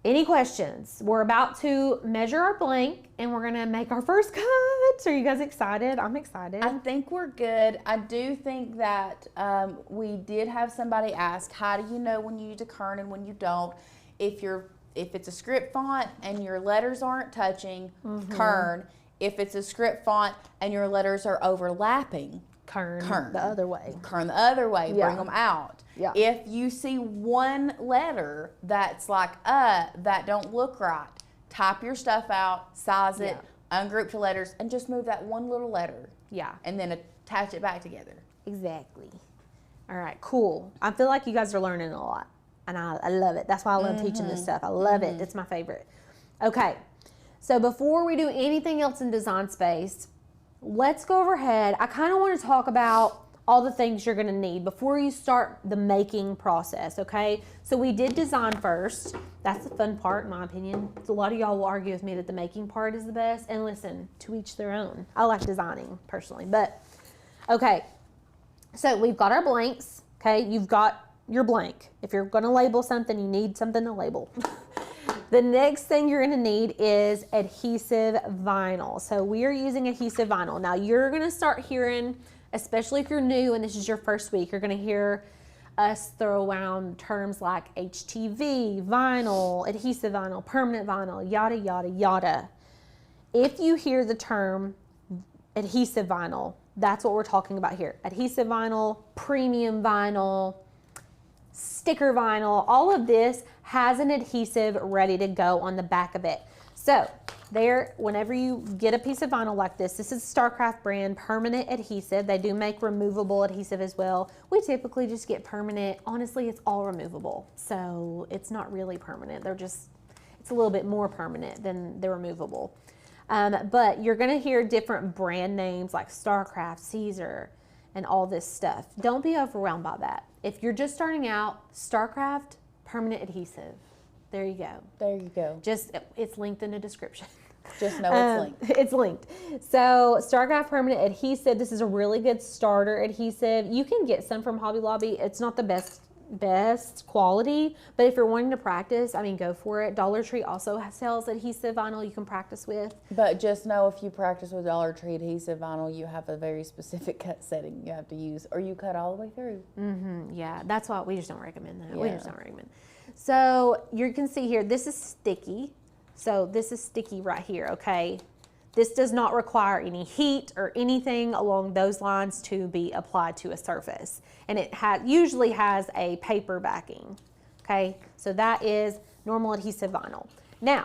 Any questions? We're about to measure our blank, and we're going to make our first cut. Are you guys excited? I'm excited. I think we're good. I do think that we did have somebody ask, how do you know when you use a kern and when you don't? If it's a script font and your letters aren't touching, kern. If it's a script font and your letters are overlapping, Kern the other way. Kern the other way, Yeah. bring them out. Yeah. If you see one letter that's like, that don't look right, type your stuff out, size it, ungroup your letters, and just move that one little letter. Yeah. And then attach it back together. Exactly. All right, cool. I feel like you guys are learning a lot, and I love it. That's why I love teaching this stuff. I love it. It's my favorite. Okay, so before we do anything else in Design Space, let's go overhead. I kind of want to talk about all the things you're going to need before you start the making process, okay? So we did design first. That's the fun part, in my opinion. A lot of y'all will argue with me that the making part is the best, and listen, to each their own. I like designing, personally, but okay. So we've got our blanks, okay? You've got your blank. If you're going to label something, you need something to label. The next thing you're going to need is adhesive vinyl. So we are using adhesive vinyl. Now you're going to start hearing, especially if you're new and this is your first week, you're going to hear us throw around terms like HTV, vinyl, adhesive vinyl, permanent vinyl, yada, yada, yada. If you hear the term adhesive vinyl, that's what we're talking about here. Adhesive vinyl, premium vinyl, sticker vinyl, all of this has an adhesive ready to go on the back of it. So there, whenever you get a piece of vinyl like this is StarCraft brand permanent adhesive. They do make removable adhesive as well. We typically just get permanent. Honestly, it's all removable. So it's not really permanent. It's a little bit more permanent than the removable. But you're gonna hear different brand names like StarCraft, Caesar, and all this stuff. Don't be overwhelmed by that. If you're just starting out, StarCraft permanent adhesive. There you go. There you go. It's linked in the description. Just know it's linked. It's linked. So StarCraft permanent adhesive. This is a really good starter adhesive. You can get some from Hobby Lobby. It's not the best quality, but if you're wanting to practice, I mean, go for it. Dollar Tree also sells adhesive vinyl you can practice with. But just know if you practice with Dollar Tree adhesive vinyl, you have a very specific cut setting you have to use, or you cut all the way through. Yeah, that's why we just don't recommend that. We Yeah. just don't recommend. So you can see here, this is sticky. So this is sticky right here, okay? This does not require any heat or anything along those lines to be applied to a surface. And it usually has a paper backing, okay? So that is normal adhesive vinyl. Now,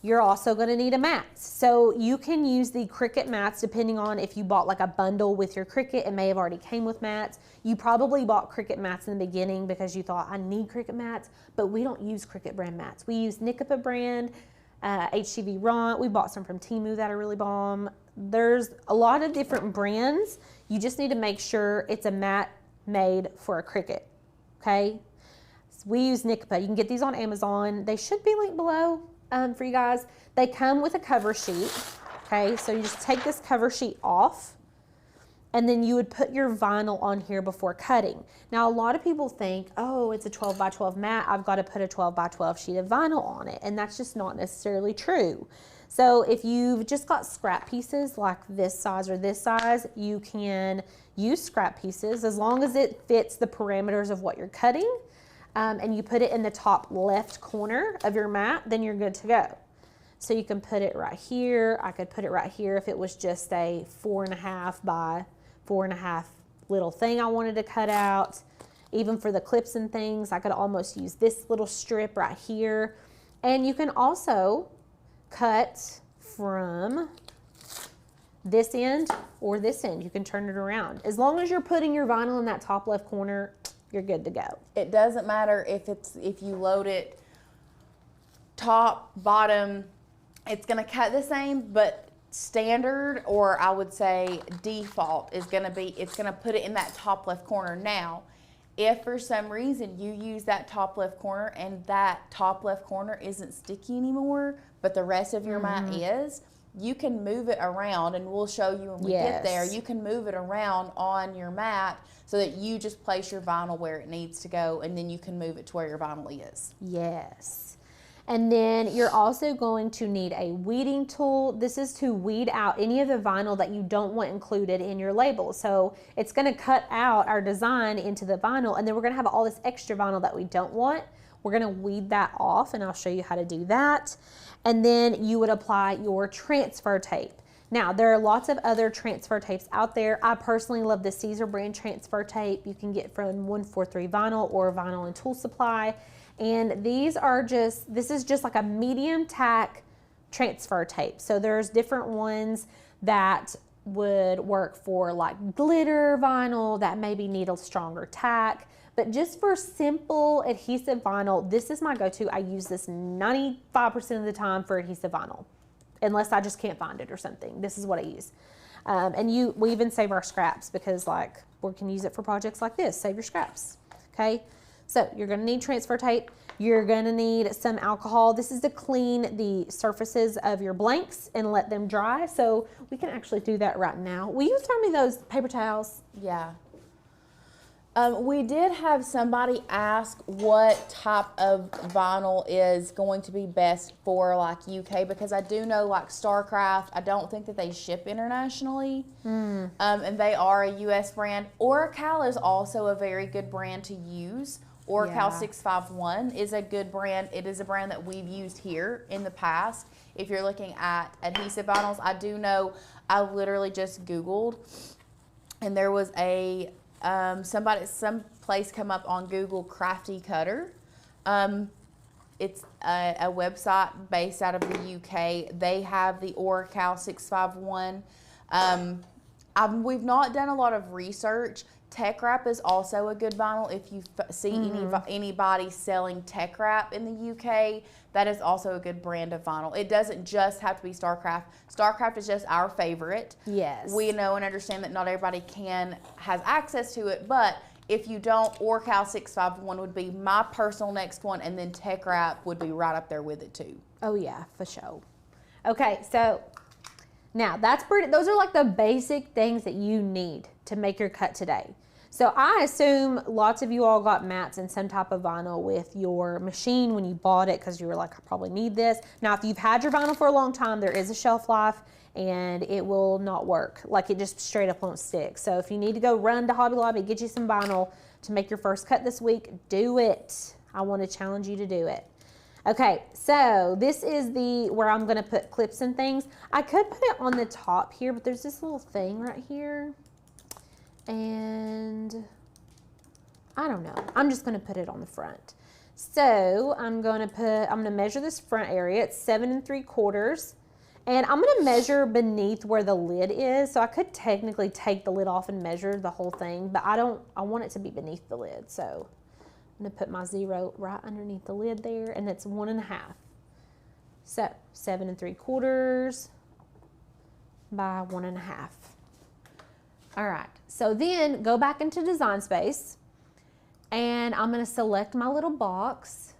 you're also gonna need a mat. So you can use the Cricut mats depending on if you bought like a bundle with your Cricut. It may have already came with mats. You probably bought Cricut mats in the beginning because you thought, I need Cricut mats, but we don't use Cricut brand mats. We use Nicopa brand, HTV Ront. We bought some from Temu that are really bomb. There's a lot of different brands. You just need to make sure it's a mat made for a Cricut, okay? So we use Nicopa. You can get these on Amazon. They should be linked below for you guys. They come with a cover sheet, okay? So you just take this cover sheet off, and then you would put your vinyl on here before cutting. Now, a lot of people think, oh, it's a 12 by 12 mat, I've got to put a 12 by 12 sheet of vinyl on it, and that's just not necessarily true. So if you've just got scrap pieces like this size or this size, you can use scrap pieces as long as it fits the parameters of what you're cutting, and you put it in the top left corner of your mat, then you're good to go. So you can put it right here. I could put it right here if it was just a 4.5 by 4.5 little thing I wanted to cut out. Even for the clips and things, I could almost use this little strip right here. And you can also cut from this end or this end. You can turn it around. As long as you're putting your vinyl in that top left corner, you're good to go. It doesn't matter if you load it top, bottom, it's gonna cut the same, but standard, or I would say default, is gonna be, it's gonna put it in that top left corner. Now, if for some reason you use that top left corner and that top left corner isn't sticky anymore, but the rest of your mat is, you can move it around, and we'll show you when we get there. You can move it around on your mat so that you just place your vinyl where it needs to go, and then you can move it to where your vinyl is. Yes. And then you're also going to need a weeding tool. This is to weed out any of the vinyl that you don't want included in your label. So it's gonna cut out our design into the vinyl, and then we're gonna have all this extra vinyl that we don't want. We're gonna weed that off, and I'll show you how to do that. And then you would apply your transfer tape. Now, there are lots of other transfer tapes out there. I personally love the Caesar brand transfer tape. You can get from 143 Vinyl or Vinyl and Tool Supply. And these are just, this is just like a medium tack transfer tape. So there's different ones that would work for like glitter vinyl that maybe need a stronger tack. But just for simple adhesive vinyl, this is my go-to. I use this 95% of the time for adhesive vinyl, unless I just can't find it or something. This is what I use. And we even save our scraps because like we can use it for projects like this. Save your scraps, okay? So you're gonna need transfer tape. You're gonna need some alcohol. This is to clean the surfaces of your blanks and let them dry. So we can actually do that right now. Will you throw me those paper towels? Yeah. We did have somebody ask what type of vinyl is going to be best for like UK, because I do know like StarCraft, I don't think that they ship internationally, and they are a US brand. Oracal is also a very good brand to use. Oracal 651 is a good brand. It is a brand that we've used here in the past. If you're looking at adhesive vinyls, I do know, I literally just Googled, and there was a some place come up on Google, Crafty Cutter. It's a website based out of the UK. They have the Oracal 651. We've not done a lot of research. Tech Wrap is also a good vinyl. If you see anybody selling Tech Wrap in the UK, that is also a good brand of vinyl. It doesn't just have to be StarCraft. StarCraft is just our favorite. Yes. We know and understand that not everybody has access to it, but if you don't, Oracal 651 would be my personal next one, and then Tech Wrap would be right up there with it too. Oh yeah, for sure. Okay, so now those are like the basic things that you need to make your cut today. So I assume lots of you all got mats and some type of vinyl with your machine when you bought it because you were like, I probably need this. Now, if you've had your vinyl for a long time, there is a shelf life and it will not work. Like it just straight up won't stick. So if you need to go run to Hobby Lobby, get you some vinyl to make your first cut this week, do it. I want to challenge you to do it. Okay, so this is where I'm gonna put clips and things. I could put it on the top here, but there's this little thing right here. And I don't know, I'm just gonna put it on the front. So I'm gonna measure this front area. It's 7 3/4. And I'm gonna measure beneath where the lid is. So I could technically take the lid off and measure the whole thing, but I want it to be beneath the lid. So I'm gonna put my 0 right underneath the lid there, and it's 1.5. So 7 3/4 by 1.5. All right, so then go back into Design Space, and I'm gonna select my little box,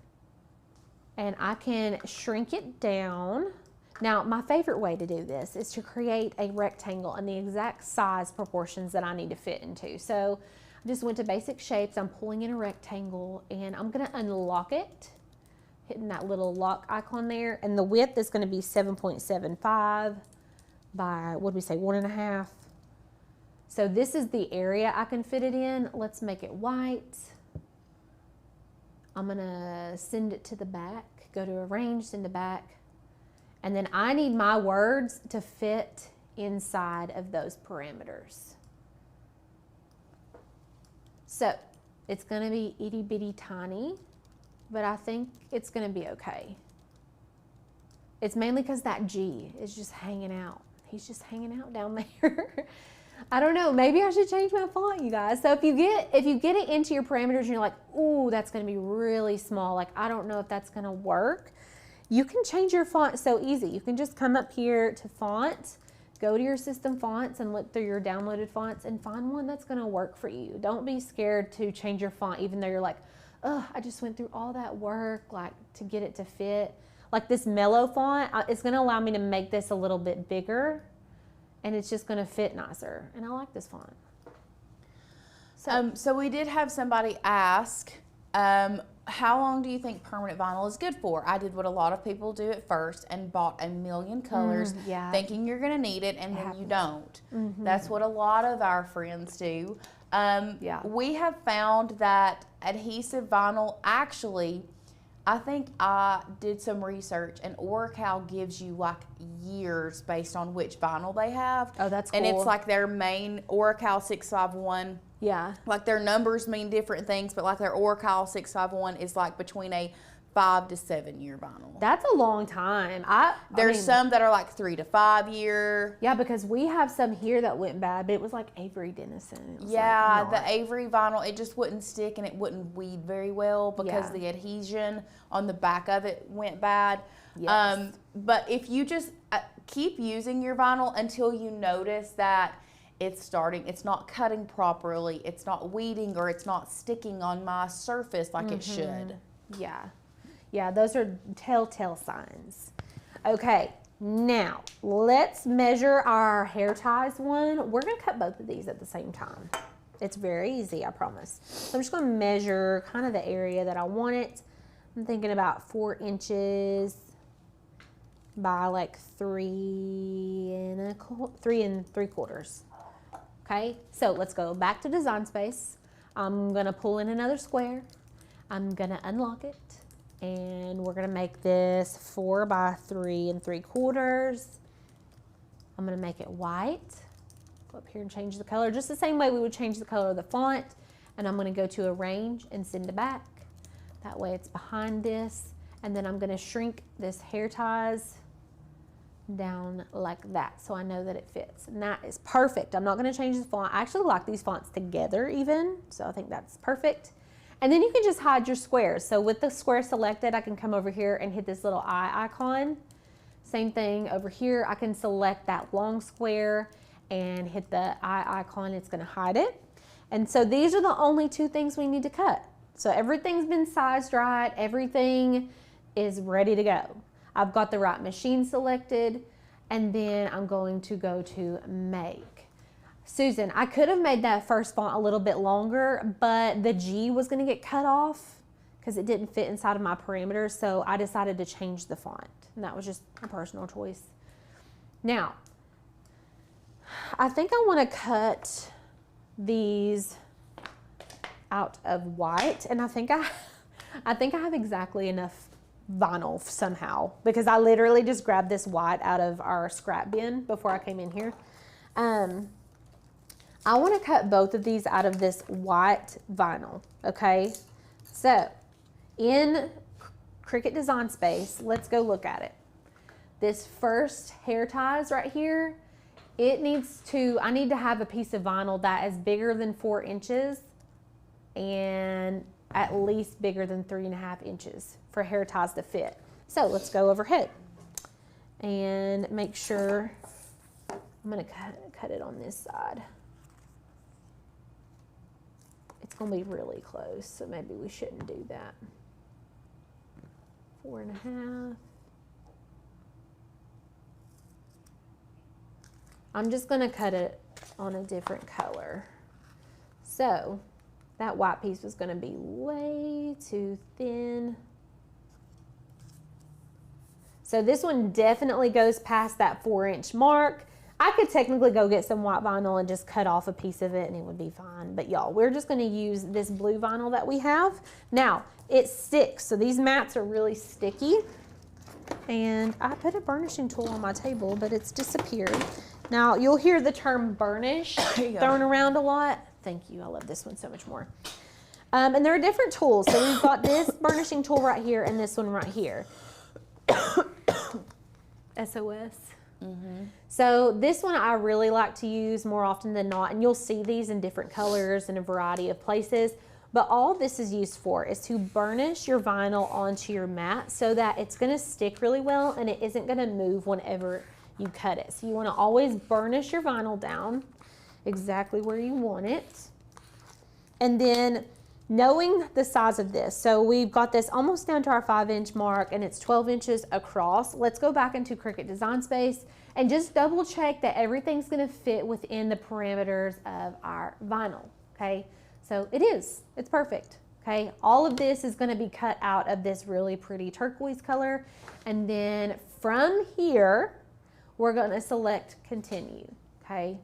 and I can shrink it down. Now, my favorite way to do this is to create a rectangle in the exact size proportions that I need to fit into. So I just went to basic shapes. I'm pulling in a rectangle and I'm gonna unlock it, hitting that little lock icon there. And the width is gonna be 7.75 by, what did we say, 1.5. So this is the area I can fit it in. Let's make it white. I'm gonna send it to the back, go to arrange, send to back. And then I need my words to fit inside of those parameters. So it's gonna be itty bitty tiny, but I think it's gonna be okay. It's mainly because that G is just hanging out. He's just hanging out down there. I don't know, maybe I should change my font, you guys. So if you get it into your parameters and you're like, ooh, that's gonna be really small, like I don't know if that's gonna work, you can change your font so easy. You can just come up here to font, go to your system fonts and look through your downloaded fonts and find one that's gonna work for you. Don't be scared to change your font even though you're like, oh, I just went through all that work like to get it to fit. Like this Mellow font, it's gonna allow me to make this a little bit bigger and it's just gonna fit nicer. And I like this font. So we did have somebody ask, how long do you think permanent vinyl is good for? I did what a lot of people do at first and bought a million colors thinking you're gonna need it and then you don't. That's what a lot of our friends do. We have found that adhesive vinyl actually, I think I did some research and Oracal gives you like years based on which vinyl they have. Oh, that's cool. And it's like their main Oracal 651. Yeah. Like their numbers mean different things, but like their Oracal 651 is like between a 5 to 7 year vinyl. That's a long time. There's some that are like 3 to 5 year. Yeah, because we have some here that went bad, but it was like Avery Dennison. Yeah, the Avery vinyl, it just wouldn't stick and it wouldn't weed very well because the adhesion on the back of it went bad. Yes. But if you just keep using your vinyl until you notice that it's not cutting properly, it's not weeding, or it's not sticking on my surface like it should. Yeah, those are telltale signs. Okay, now let's measure our hair ties one. We're gonna cut both of these at the same time. It's very easy, I promise. So I'm just gonna measure kind of the area that I want it. I'm thinking about 4 inches by like 3 3/4. Okay, so let's go back to Design Space. I'm gonna pull in another square. I'm gonna unlock it. And we're gonna make this 4 by 3 3/4. I'm gonna make it white. Go up here and change the color, just the same way we would change the color of the font. And I'm gonna go to Arrange and Send to Back. That way it's behind this. And then I'm gonna shrink this hair ties down like that so I know that it fits. And that is perfect. I'm not gonna change the font. I actually like these fonts together even, so I think that's perfect. And then you can just hide your squares. So with the square selected, I can come over here and hit this little eye icon. Same thing over here, I can select that long square and hit the eye icon, it's gonna hide it. And so these are the only 2 things we need to cut. So everything's been sized right, everything is ready to go. I've got the right machine selected, and then I'm going to go to Make. Susan, I could have made that first font a little bit longer, but the G was gonna get cut off because it didn't fit inside of my parameters, so I decided to change the font, and that was just a personal choice. Now, I think I wanna cut these out of white, and I think I have exactly enough vinyl somehow, because I literally just grabbed this white out of our scrap bin before I came in here. I want to cut both of these out of this white vinyl, okay? So, in Cricut Design Space, let's go look at it. This first hair ties right here, I need to have a piece of vinyl that is bigger than 4 inches and at least bigger than 3.5 inches for hair ties to fit. So let's go overhead and make sure, I'm gonna cut it on this side. It's gonna be really close, so maybe we shouldn't do that. 4.5. I'm just gonna cut it on a different color. So that white piece was gonna be way too thin. So this one definitely goes past that 4-inch mark. I could technically go get some white vinyl and just cut off a piece of it and it would be fine. But y'all, we're just gonna use this blue vinyl that we have. Now, it sticks, so these mats are really sticky. And I put a burnishing tool on my table, but it's disappeared. Now, you'll hear the term burnish thrown around a lot. Thank you, I love this one so much more. And there are different tools. So we've got this burnishing tool right here and this one right here. SOS. So this one I really like to use more often than not, and you'll see these in different colors in a variety of places. But all this is used for is to burnish your vinyl onto your mat so that it's going to stick really well and it isn't going to move whenever you cut it. So you want to always burnish your vinyl down exactly where you want it. And then knowing the size of this, so we've got this almost down to our 5-inch mark and it's 12 inches across. Let's go back into Cricut Design Space and just double check that everything's going to fit within the parameters of our vinyl, okay? So it is, it's perfect, okay? All of this is gonna be cut out of this really pretty turquoise color. And then from here, we're gonna select continue, okay?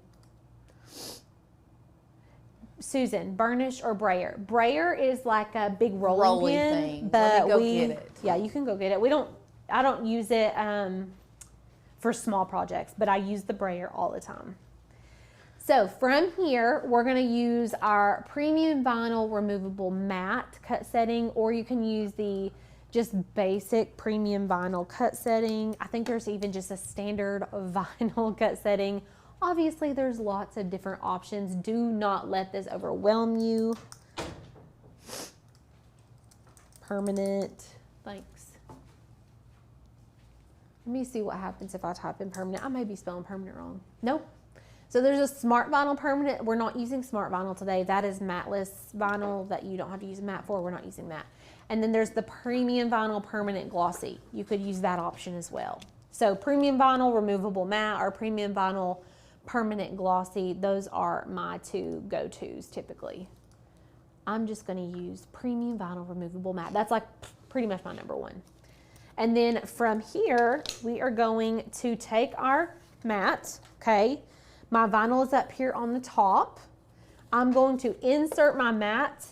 Susan, burnish or brayer? Brayer is like a big rolling pin, thing. but Let me go get it. Yeah, you can go get it. I don't use it for small projects, but I use the brayer all the time. So from here, we're gonna use our premium vinyl removable mat cut setting, or you can use the just basic premium vinyl cut setting. I think there's even just a standard vinyl cut setting. Obviously, there's lots of different options. Do not let this overwhelm you. Permanent, thanks. Let me see what happens if I type in permanent. I may be spelling permanent wrong. Nope. So there's a smart vinyl permanent. We're not using smart vinyl today. That is matless vinyl that you don't have to use a mat for. We're not using that. And then there's the premium vinyl permanent glossy. You could use that option as well. So premium vinyl removable matte or premium vinyl permanent glossy, those are my two go-tos typically. I'm just gonna use premium vinyl removable matte. That's like pretty much my number one. And then from here, we are going to take our mat, okay? My vinyl is up here on the top. I'm going to insert my mat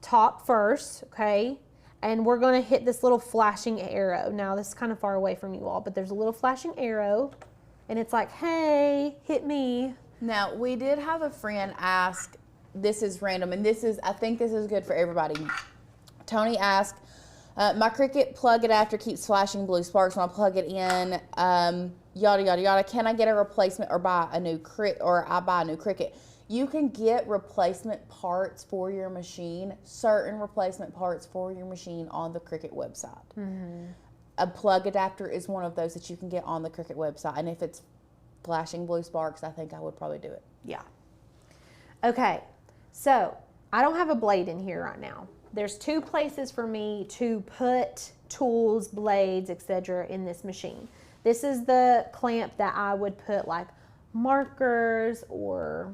top first, okay? And we're gonna hit this little flashing arrow. Now this is kind of far away from you all, but there's a little flashing arrow and it's like, hey, hit me. Now, we did have a friend ask, this is random, and this is, I think this is good for everybody. Tony asked, my Cricut plug adapter keeps flashing blue sparks when I plug it in, yada, yada, yada. Can I get a replacement or buy a new Cricut? You can get replacement parts for your machine, certain replacement parts for your machine on the Cricut website. Mm-hmm. A plug adapter is one of those that you can get on the Cricut website. And if it's flashing blue sparks, I think I would probably do it. Yeah. Okay, so I don't have a blade in here right now. There's two places for me to put tools, blades, etc. in this machine. This is the clamp that I would put like markers or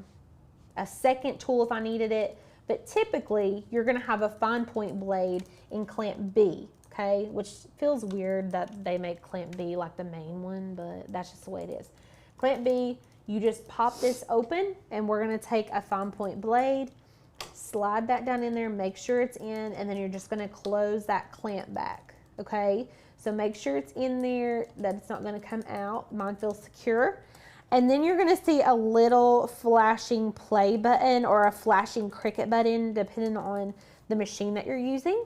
a second tool if I needed it. But typically, you're gonna have a fine point blade in clamp B, okay? Which feels weird that they make clamp B like the main one, but that's just the way it is. Clamp B, you just pop this open and we're gonna take a fine point blade, slide that down in there, make sure it's in, and then you're just gonna close that clamp back, okay? So make sure it's in there, that it's not gonna come out. Mine feels secure. And then you're gonna see a little flashing play button or a flashing Cricut button, depending on the machine that you're using.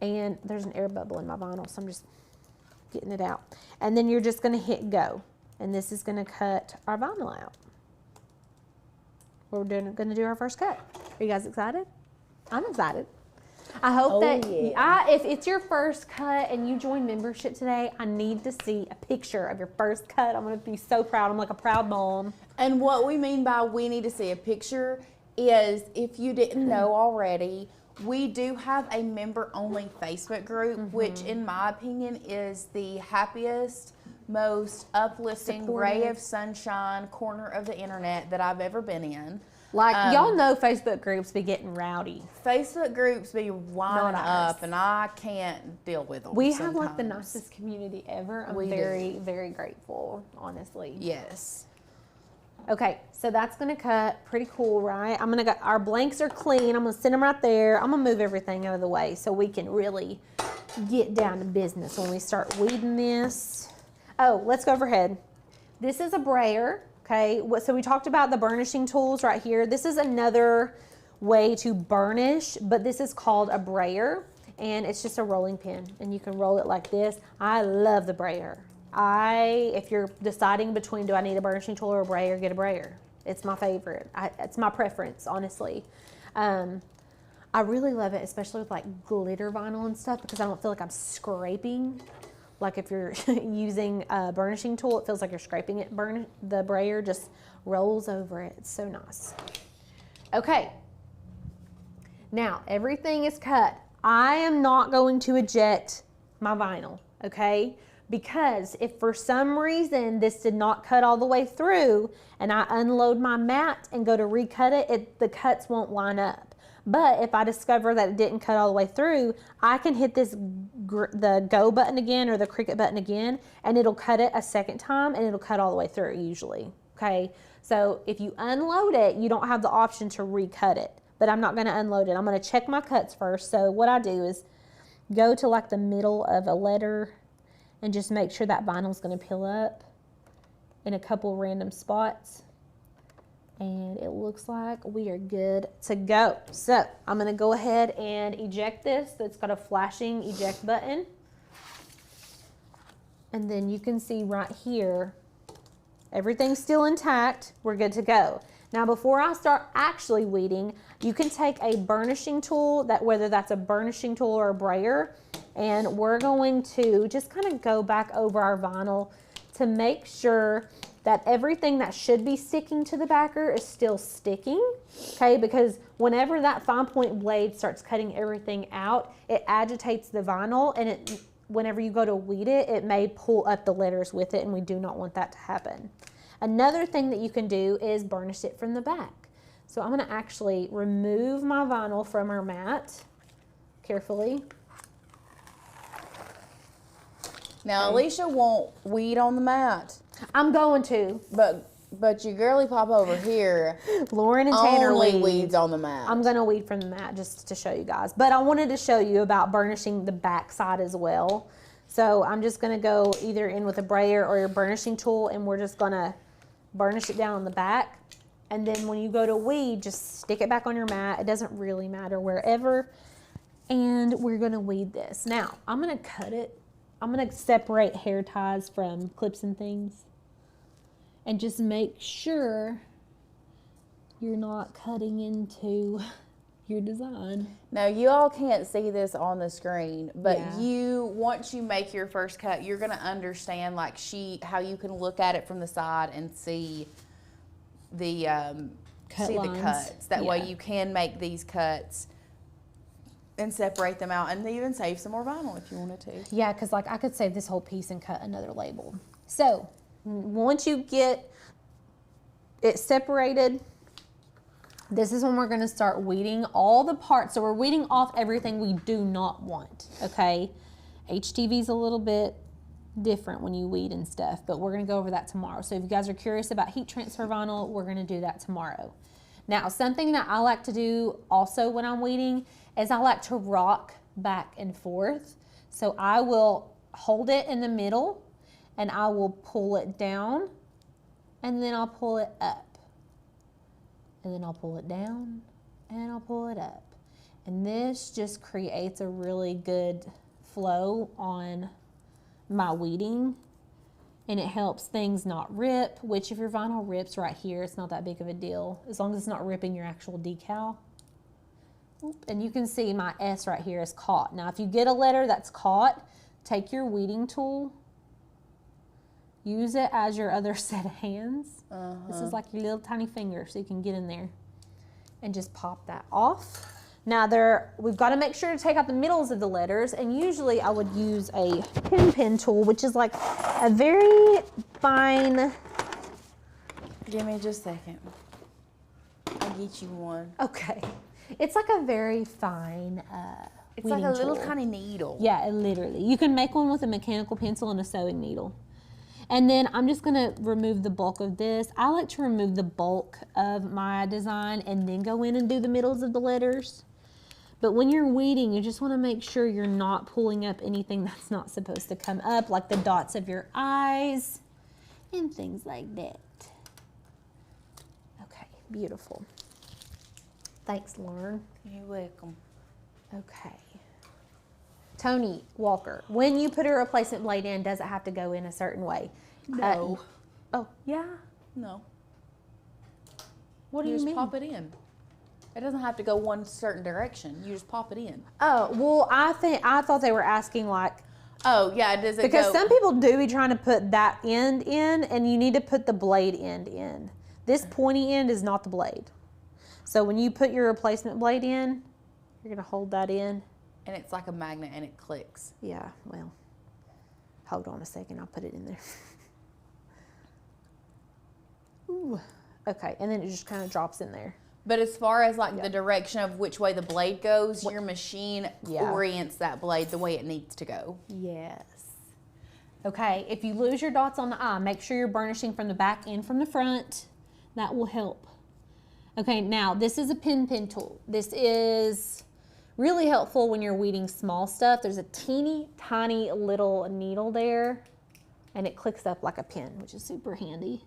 And there's an air bubble in my vinyl, so I'm just getting it out. And then you're just gonna hit go. And this is gonna cut our vinyl out. We're gonna do our first cut. Are you guys excited? I'm excited. I hope if it's your first cut and you join membership today, I need to see a picture of your first cut. I'm gonna be so proud. I'm like a proud mom. And what we mean by we need to see a picture is, if you didn't know already, we do have a member-only Facebook group, which in my opinion is the happiest, most uplifting ray Supportive. of sunshine corner of the internet that I've ever been in. Like, y'all know Facebook groups be getting rowdy. Facebook groups be winding Not ours. up, and I can't deal with them. We have like the sometimes. nicest community ever. I'm We do. very, very grateful, honestly. Yes. Okay, so that's gonna cut pretty cool, right? I'm gonna go, our blanks are clean. I'm gonna send them right there. I'm gonna move everything out of the way so we can really get down to business when we start weeding this. Oh, let's go overhead. This is a brayer, okay? So we talked about the burnishing tools right here. This is another way to burnish, but this is called a brayer, and it's just a rolling pin, and you can roll it like this. I love the brayer. If you're deciding between do I need a burnishing tool or a brayer, get a brayer. It's my favorite. It's my preference, honestly. I really love it, especially with like glitter vinyl and stuff, because I don't feel like I'm scraping. Like if you're using a burnishing tool, it feels like you're scraping it. The brayer just rolls over it. It's so nice. Okay. Now, everything is cut. I am not going to eject my vinyl, okay? Because if for some reason this did not cut all the way through and I unload my mat and go to recut it, the cuts won't line up. But if I discover that it didn't cut all the way through, I can hit the go button again or the Cricut button again, and it'll cut it a second time and it'll cut all the way through usually, okay? So if you unload it, you don't have the option to recut it, but I'm not gonna unload it. I'm gonna check my cuts first. So what I do is go to like the middle of a letter and just make sure that vinyl's gonna peel up in a couple random spots. And it looks like we are good to go. So I'm gonna go ahead and eject this. So it's got a flashing eject button. And then you can see right here, everything's still intact. We're good to go. Now before I start actually weeding, you can take a burnishing tool, whether that's a burnishing tool or a brayer, and we're going to just kind of go back over our vinyl to make sure that everything that should be sticking to the backer is still sticking, okay? Because whenever that fine point blade starts cutting everything out, it agitates the vinyl, and whenever you go to weed it, it may pull up the letters with it, and we do not want that to happen. Another thing that you can do is burnish it from the back. So I'm gonna actually remove my vinyl from our mat carefully. Now, Alicia won't weed on the mat. I'm going to. But your girly pop over here Lauren and Tanner only weeds on the mat. I'm going to weed from the mat just to show you guys. But I wanted to show you about burnishing the back side as well. So I'm just going to go either in with a brayer or your burnishing tool, and we're just going to burnish it down on the back. And then when you go to weed, just stick it back on your mat. It doesn't really matter wherever. And we're going to weed this. Now, I'm going to cut it. I'm going to separate hair ties from clips and things. And just make sure you're not cutting into your design. Now, you all can't see this on the screen, but Yeah. once you make your first cut, you're going to understand like how you can look at it from the side and see the lines. cuts. That way Yeah. you can make these cuts and separate them out, and even save some more vinyl if you wanted to. Yeah, because like I could save this whole piece and cut another label. So once you get it separated, this is when we're going to start weeding all the parts. So we're weeding off everything we do not want, okay? HTV's a little bit different when you weed and stuff, but we're going to go over that tomorrow. So if you guys are curious about heat transfer vinyl, we're going to do that tomorrow. Now, something that I like to do also when I'm weeding is I like to rock back and forth. So I will hold it in the middle and I will pull it down, and then I'll pull it up, and then I'll pull it down, and I'll pull it up. And this just creates a really good flow on my weeding, and it helps things not rip, which if your vinyl rips right here, it's not that big of a deal, as long as it's not ripping your actual decal. And you can see my S right here is caught. Now, if you get a letter that's caught, take your weeding tool, use it as your other set of hands. This is like your little tiny finger, so you can get in there and just pop that off. Now we've got to make sure to take out the middles of the letters, and usually I would use a pen tool, which is like a very fine. Give me just a second. I'll get you one. Okay. It's like a very fine It's like a little tool. tiny needle. Yeah, literally. You can make one with a mechanical pencil and a sewing needle. And then I'm just gonna remove the bulk of this. I like to remove the bulk of my design and then go in and do the middles of the letters. But when you're weeding, you just wanna make sure you're not pulling up anything that's not supposed to come up, like the dots of your eyes and things like that. Okay, beautiful. Thanks, Lauren. You're welcome. Okay. Tony Walker, when you put a replacement blade in, does it have to go in a certain way? No. Oh, Yeah. No. what do You you just mean? pop it in. It doesn't have to go one certain direction. You just pop it in. Oh, well, I thought they were asking like, Oh, yeah. Does it because go? some people do be trying to put that end in, and you need to put the blade end in. This pointy end is not the blade. So when you put your replacement blade in, you're gonna hold that in. And it's like a magnet and it clicks. Yeah, well, hold on a second, I'll put it in there. Ooh, okay, and then it just kind of drops in there. But as far as like the direction of which way the blade goes, your machine orients that blade the way it needs to go. Yes. Okay, if you lose your dots on the eye, make sure you're burnishing from the back and from the front. That will help. Okay, now this is a pen tool. This is really helpful when you're weeding small stuff. There's a teeny tiny little needle there, and it clicks up like a pen, which is super handy.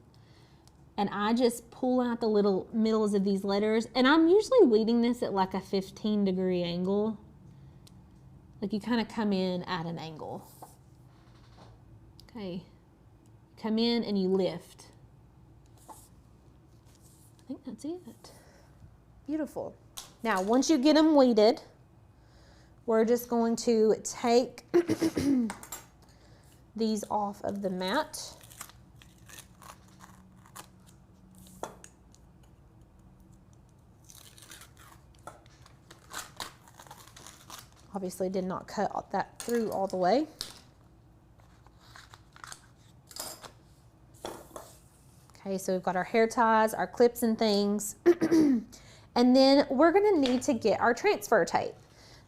And I just pull out the little middles of these letters, and I'm usually weeding this at like a 15-degree angle. Like you kind of come in at an angle. Okay, come in and you lift. I think that's it. Beautiful. Now, once you get them weeded, we're just going to take these off of the mat. Obviously did not cut that through all the way. Okay, so we've got our hair ties, our clips and things. And then we're gonna need to get our transfer tape.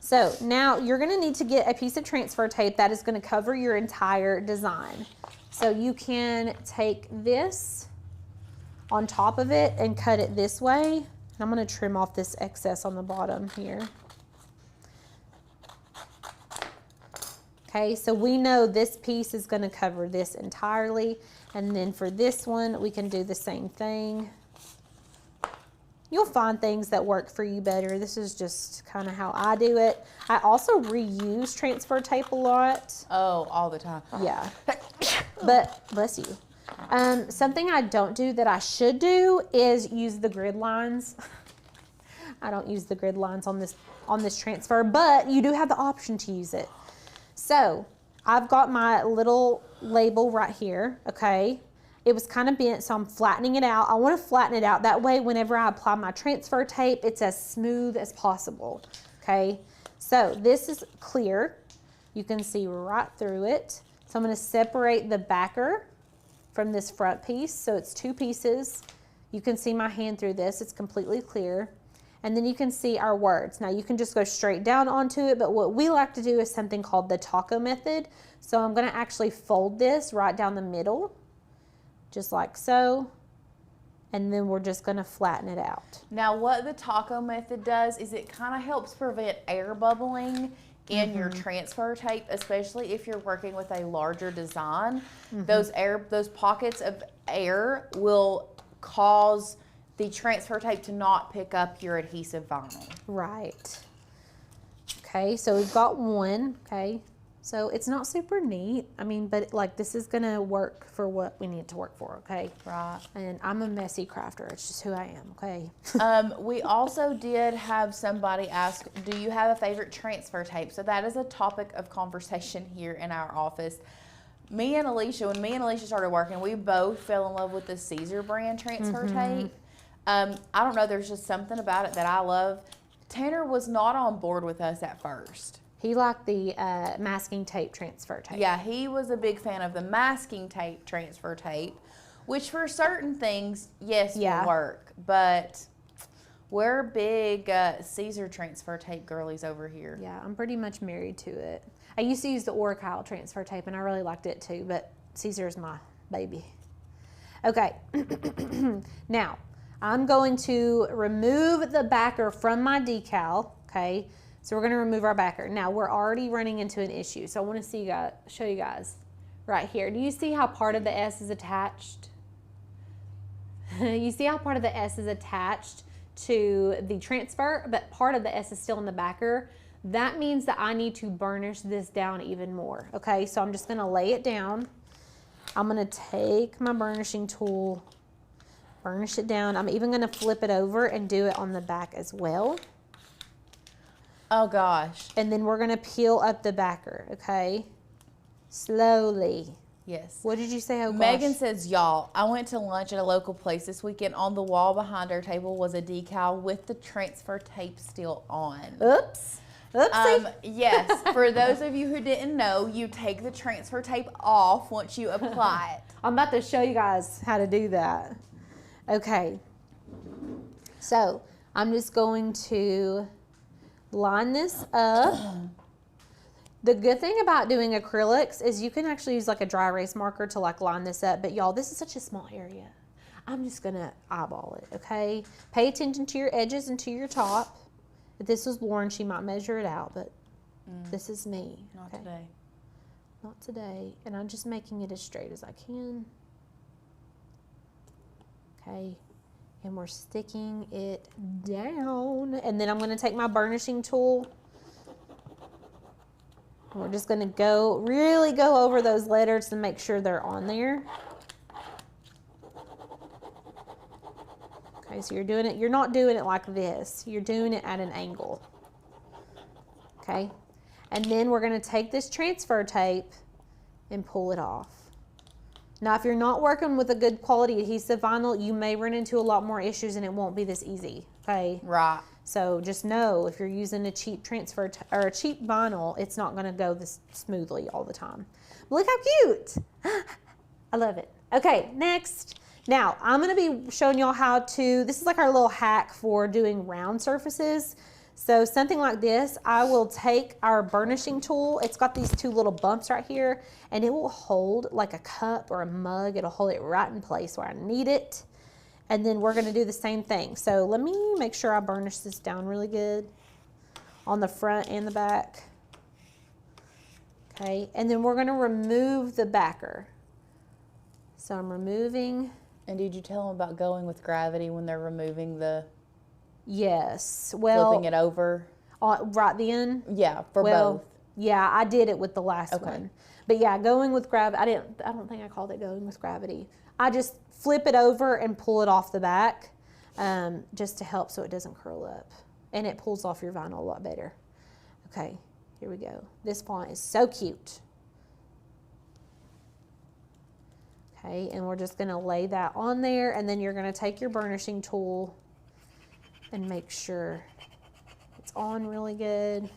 So now you're gonna need to get a piece of transfer tape that is gonna cover your entire design. So you can take this on top of it and cut it this way. And I'm gonna trim off this excess on the bottom here. Okay, so we know this piece is gonna cover this entirely. And then for this one, we can do the same thing. You'll find things that work for you better. This is just kind of how I do it. I also reuse transfer tape a lot. Oh, all the time. Yeah, but bless you. Something I don't do that I should do is use the grid lines. I don't use the grid lines on this transfer, but you do have the option to use it. So I've got my little label right here, okay? It was kind of bent, so I'm flattening it out. I want to flatten it out. That way, whenever I apply my transfer tape, it's as smooth as possible, okay? So this is clear. You can see right through it. So I'm going to separate the backer from this front piece. So it's two pieces. You can see my hand through this. It's completely clear. And then you can see our words. Now you can just go straight down onto it, but what we like to do is something called the taco method. So I'm gonna actually fold this right down the middle, just like so. And then we're just gonna flatten it out. Now what the taco method does is it kind of helps prevent air bubbling in your transfer tape, especially if you're working with a larger design. Those pockets of air will cause the transfer tape to not pick up your adhesive vinyl. Right. Okay, so we've got one, okay. So it's not super neat. I mean, but like this is gonna work for what we need it to work for, okay? Right. And I'm a messy crafter. It's just who I am, okay? We also did have somebody ask, do you have a favorite transfer tape? So that is a topic of conversation here in our office. When me and Alicia started working, we both fell in love with the Caesar brand transfer tape. I don't know, there's just something about it that I love. Tanner was not on board with us at first. He liked the masking tape transfer tape. Yeah, he was a big fan of the masking tape transfer tape, which for certain things, yes, will work. But we're big Caesar transfer tape girlies over here. Yeah, I'm pretty much married to it. I used to use the Orcal transfer tape, and I really liked it too, but Caesar's my baby. Okay, now I'm going to remove the backer from my decal, okay? So we're gonna remove our backer. Now we're already running into an issue, so I wanna show you guys right here. Do you see how part of the S is attached? You see how part of the S is attached to the transfer, but part of the S is still in the backer? That means that I need to burnish this down even more, okay? So I'm just gonna lay it down. I'm gonna take my burnishing tool, burnish it down. I'm even gonna flip it over and do it on the back as well. Oh gosh. And then we're gonna peel up the backer, okay? Slowly. Yes. What did you say? Oh gosh. Megan says, y'all, I went to lunch at a local place this weekend. On the wall behind our table was a decal with the transfer tape still on. Oops. Oopsie. Yes, for those of you who didn't know, you take the transfer tape off once you apply it. I'm about to show you guys how to do that. Okay. So I'm just going to line this up. The good thing about doing acrylics is you can actually use like a dry erase marker to like line this up, but y'all, this is such a small area. I'm just gonna eyeball it, okay? Pay attention to your edges and to your top. If this was Lauren, she might measure it out, but this is me. Not okay? today. Not today. And I'm just making it as straight as I can. Okay. And we're sticking it down. And then I'm going to take my burnishing tool. And we're just going to really go over those letters to make sure they're on there. Okay, so you're not doing it like this. You're doing it at an angle. Okay. And then we're going to take this transfer tape and pull it off. Now, if you're not working with a good quality adhesive vinyl, you may run into a lot more issues and it won't be this easy, okay? Right. So just know if you're using a cheap transfer or a cheap vinyl, it's not going to go this smoothly all the time. But look how cute. I love it. Okay, next. Now, I'm going to be showing y'all how to, this is like our little hack for doing round surfaces. So something like this, I will take our burnishing tool. It's got these two little bumps right here, and it will hold like a cup or a mug. It'll hold it right in place where I need it. And then we're gonna do the same thing. So let me make sure I burnish this down really good on the front and the back. Okay, and then we're gonna remove the backer. So I'm removing. And did you tell them about going with gravity when they're removing the... Yes. Well, flipping it over? Right then? Yeah, for both. Yeah, I did it with the last one. But yeah, going with gravity, I don't think I called it going with gravity. I just flip it over and pull it off the back just to help so it doesn't curl up. And it pulls off your vinyl a lot better. Okay, here we go. This font is so cute. Okay, and we're just gonna lay that on there, and then you're gonna take your burnishing tool and make sure it's on really good.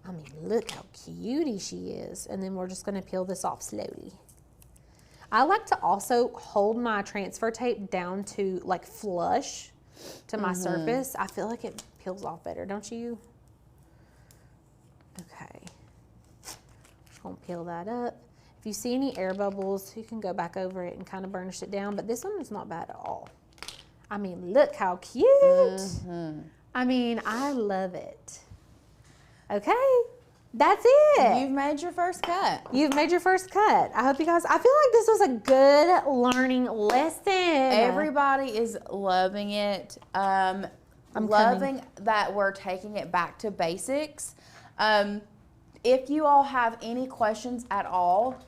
I mean, look how cutie she is. And then we're just gonna peel this off slowly. I like to also hold my transfer tape down to like flush to my surface. I feel like it peels off better, don't you? Okay, just gonna peel that up. If you see any air bubbles, you can go back over it and kind of burnish it down, but this one is not bad at all. I mean, look how cute. I mean, I love it. Okay, that's it. You've made your first cut. You've made your first cut. I hope you guys, I feel like this was a good learning lesson. Everybody is loving it. I'm loving that we're taking it back to basics. If you all have any questions at all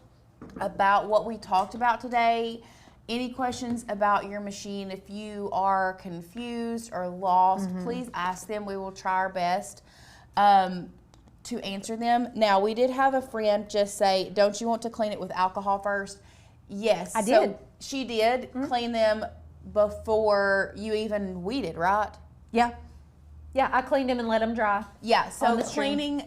about what we talked about today, any questions about your machine, if you are confused or lost, please ask them. We will try our best to answer them. Now, we did have a friend just say, don't you want to clean it with alcohol first? Yes. I did. She did clean them before you even weeded, right? Yeah. Yeah, I cleaned them and let them dry. Yeah, so On the string.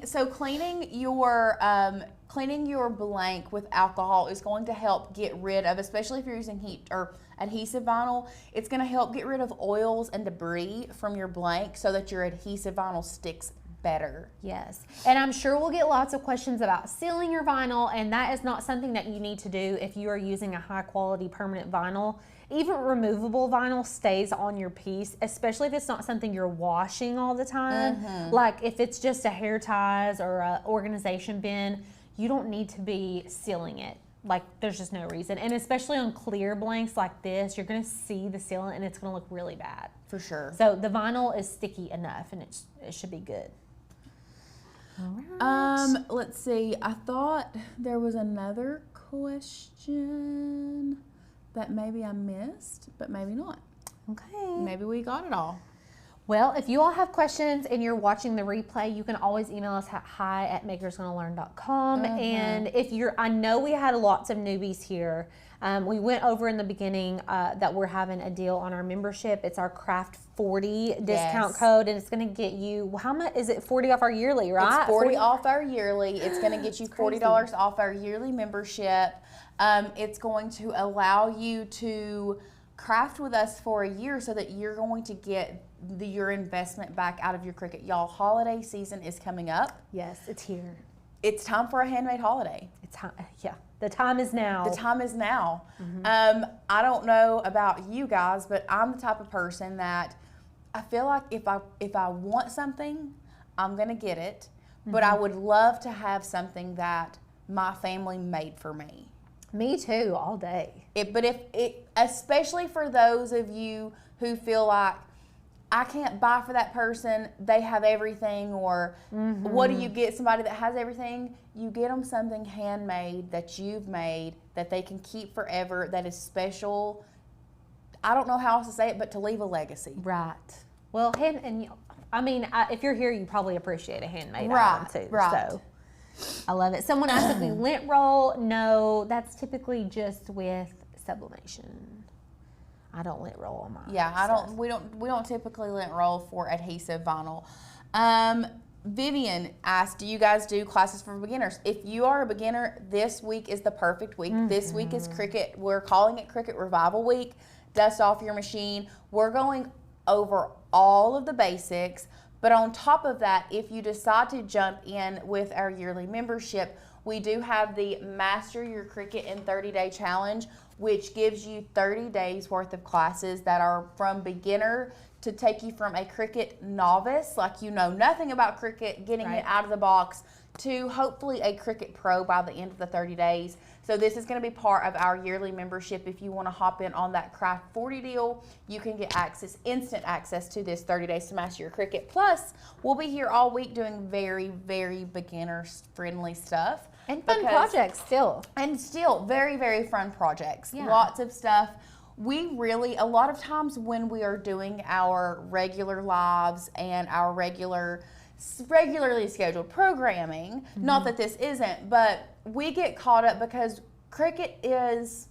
cleaning your blank with alcohol is going to help get rid of, especially if you're using heat or adhesive vinyl, it's going to help get rid of oils and debris from your blank so that your adhesive vinyl sticks better. Yes. And I'm sure we'll get lots of questions about sealing your vinyl, and that is not something that you need to do if you are using a high quality permanent vinyl. Even removable vinyl stays on your piece, especially if it's not something you're washing all the time. Like if it's just a hair ties or a organization bin, you don't need to be sealing it. Like there's just no reason. And especially on clear blanks like this, you're gonna see the sealant and it's gonna look really bad. For sure. So the vinyl is sticky enough and it should be good. All right. Let's see. I thought there was another question that maybe I missed, but maybe not. Okay. Maybe we got it all. Well, if you all have questions and you're watching the replay, you can always email us at hi@makersgonnalearn.com. And if I know we had lots of newbies here. We went over in the beginning that we're having a deal on our membership. It's our Craft 40 discount code, and it's going to get you, how much is it? 40 off our yearly, right? It's 40 off our yearly. It's going to get you $40 off our yearly membership. It's going to allow you to craft with us for a year so that you're going to get your investment back out of your Cricut. Y'all, holiday season is coming up. Yes, it's here. It's time for a handmade holiday. It's time, yeah. The time is now. The time is now. I don't know about you guys, but I'm the type of person that I feel like if I want something, I'm gonna get it. But I would love to have something that my family made for me. Me too, all day. Especially for those of you who feel like I can't buy for that person, they have everything, or what do you get somebody that has everything? You get them something handmade that you've made that they can keep forever, that is special. I don't know how else to say it, but to leave a legacy. Right. Well, if you're here, you probably appreciate a handmade Right, item too. right. So I love it. Someone asked if we lint roll. No, that's typically just with sublimation. I don't lint roll on mine. Yeah, we don't typically lint roll for adhesive vinyl. Vivian asked, do you guys do classes for beginners? If you are a beginner, this week is the perfect week. This week is Cricut. We're calling it Cricut Revival Week. Dust off your machine. We're going over all of the basics, but on top of that, if you decide to jump in with our yearly membership, we do have the Master Your Cricut in 30-Day Challenge, which gives you 30 days worth of classes that are from beginner to take you from a Cricut novice, like you know nothing about Cricut, getting it out of the box, to hopefully a Cricut Pro by the end of the 30 days. So this is going to be part of our yearly membership. If you want to hop in on that Craft 40 deal, you can get instant access to this 30 days to master your Cricut. Plus, we'll be here all week doing very, very beginner-friendly stuff. And fun projects still. And still, very, very fun projects. Yeah. Lots of stuff. We really, a lot of times when we are doing our regular lives and our regularly scheduled programming, not that this isn't, but we get caught up because Cricut's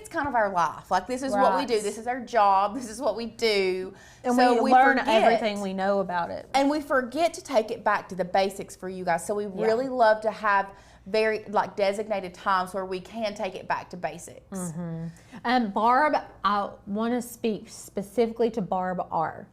kind of our life. Like, this is what we do. This is our job. This is what we do. And so we learn everything we know about it. And we forget to take it back to the basics for you guys. So we really love to have very designated times where we can take it back to basics. Barb, I want to speak specifically to Barb R.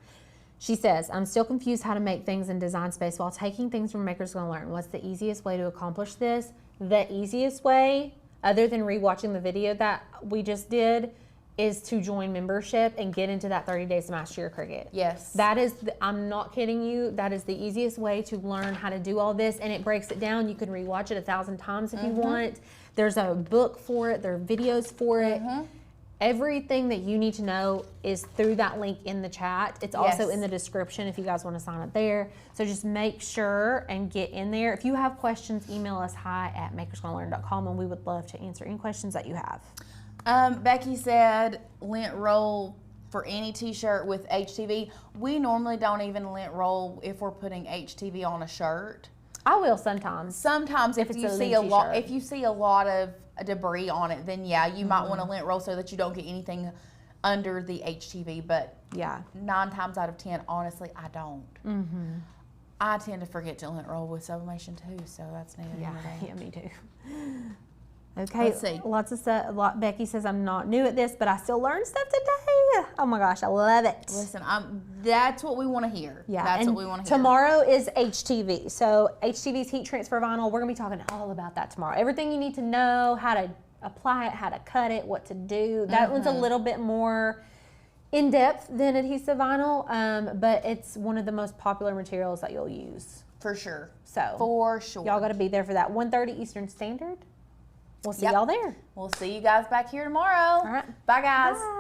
She says, I'm still confused how to make things in Design Space while taking things from Maker's Gonna Learn. What's the easiest way to accomplish this? The easiest way, other than rewatching the video that we just did, is to join membership and get into that 30 days to master your Cricut. Yes. That is, I'm not kidding you, that is the easiest way to learn how to do all this, and it breaks it down. You can rewatch it 1,000 times if you want. There's a book for it, there are videos for it. Everything that you need to know is through that link in the chat. It's also in the description if you guys want to sign up there. So just make sure and get in there. If you have questions, email us hi@makersgonnalearn.com, and we would love to answer any questions that you have. Becky said lint roll for any t-shirt with HTV. We normally don't even lint roll if we're putting HTV on a shirt. I will sometimes. Sometimes if you see a lot of debris on it, then yeah, you might want to lint roll so that you don't get anything under the HTV, but Yeah. 9 times out of 10, honestly, I don't. I tend to forget to lint roll with sublimation too, so that's neither here nor there. Yeah, me too. Okay, Let's see. lots of stuff. Becky says, I'm not new at this, but I still learned stuff today. Oh my gosh, I love it. Listen, that's what we want to hear. Yeah, That's and what we want to hear. tomorrow is HTV. So HTV's heat transfer vinyl. We're gonna be talking all about that tomorrow. Everything you need to know, how to apply it, how to cut it, what to do. That one's a little bit more in depth than adhesive vinyl, but it's one of the most popular materials that you'll use. For sure. So For sure. y'all got to be there for that. 1:30 Eastern Standard. We'll see y'all there. We'll see you guys back here tomorrow. All right. Bye, guys. Bye.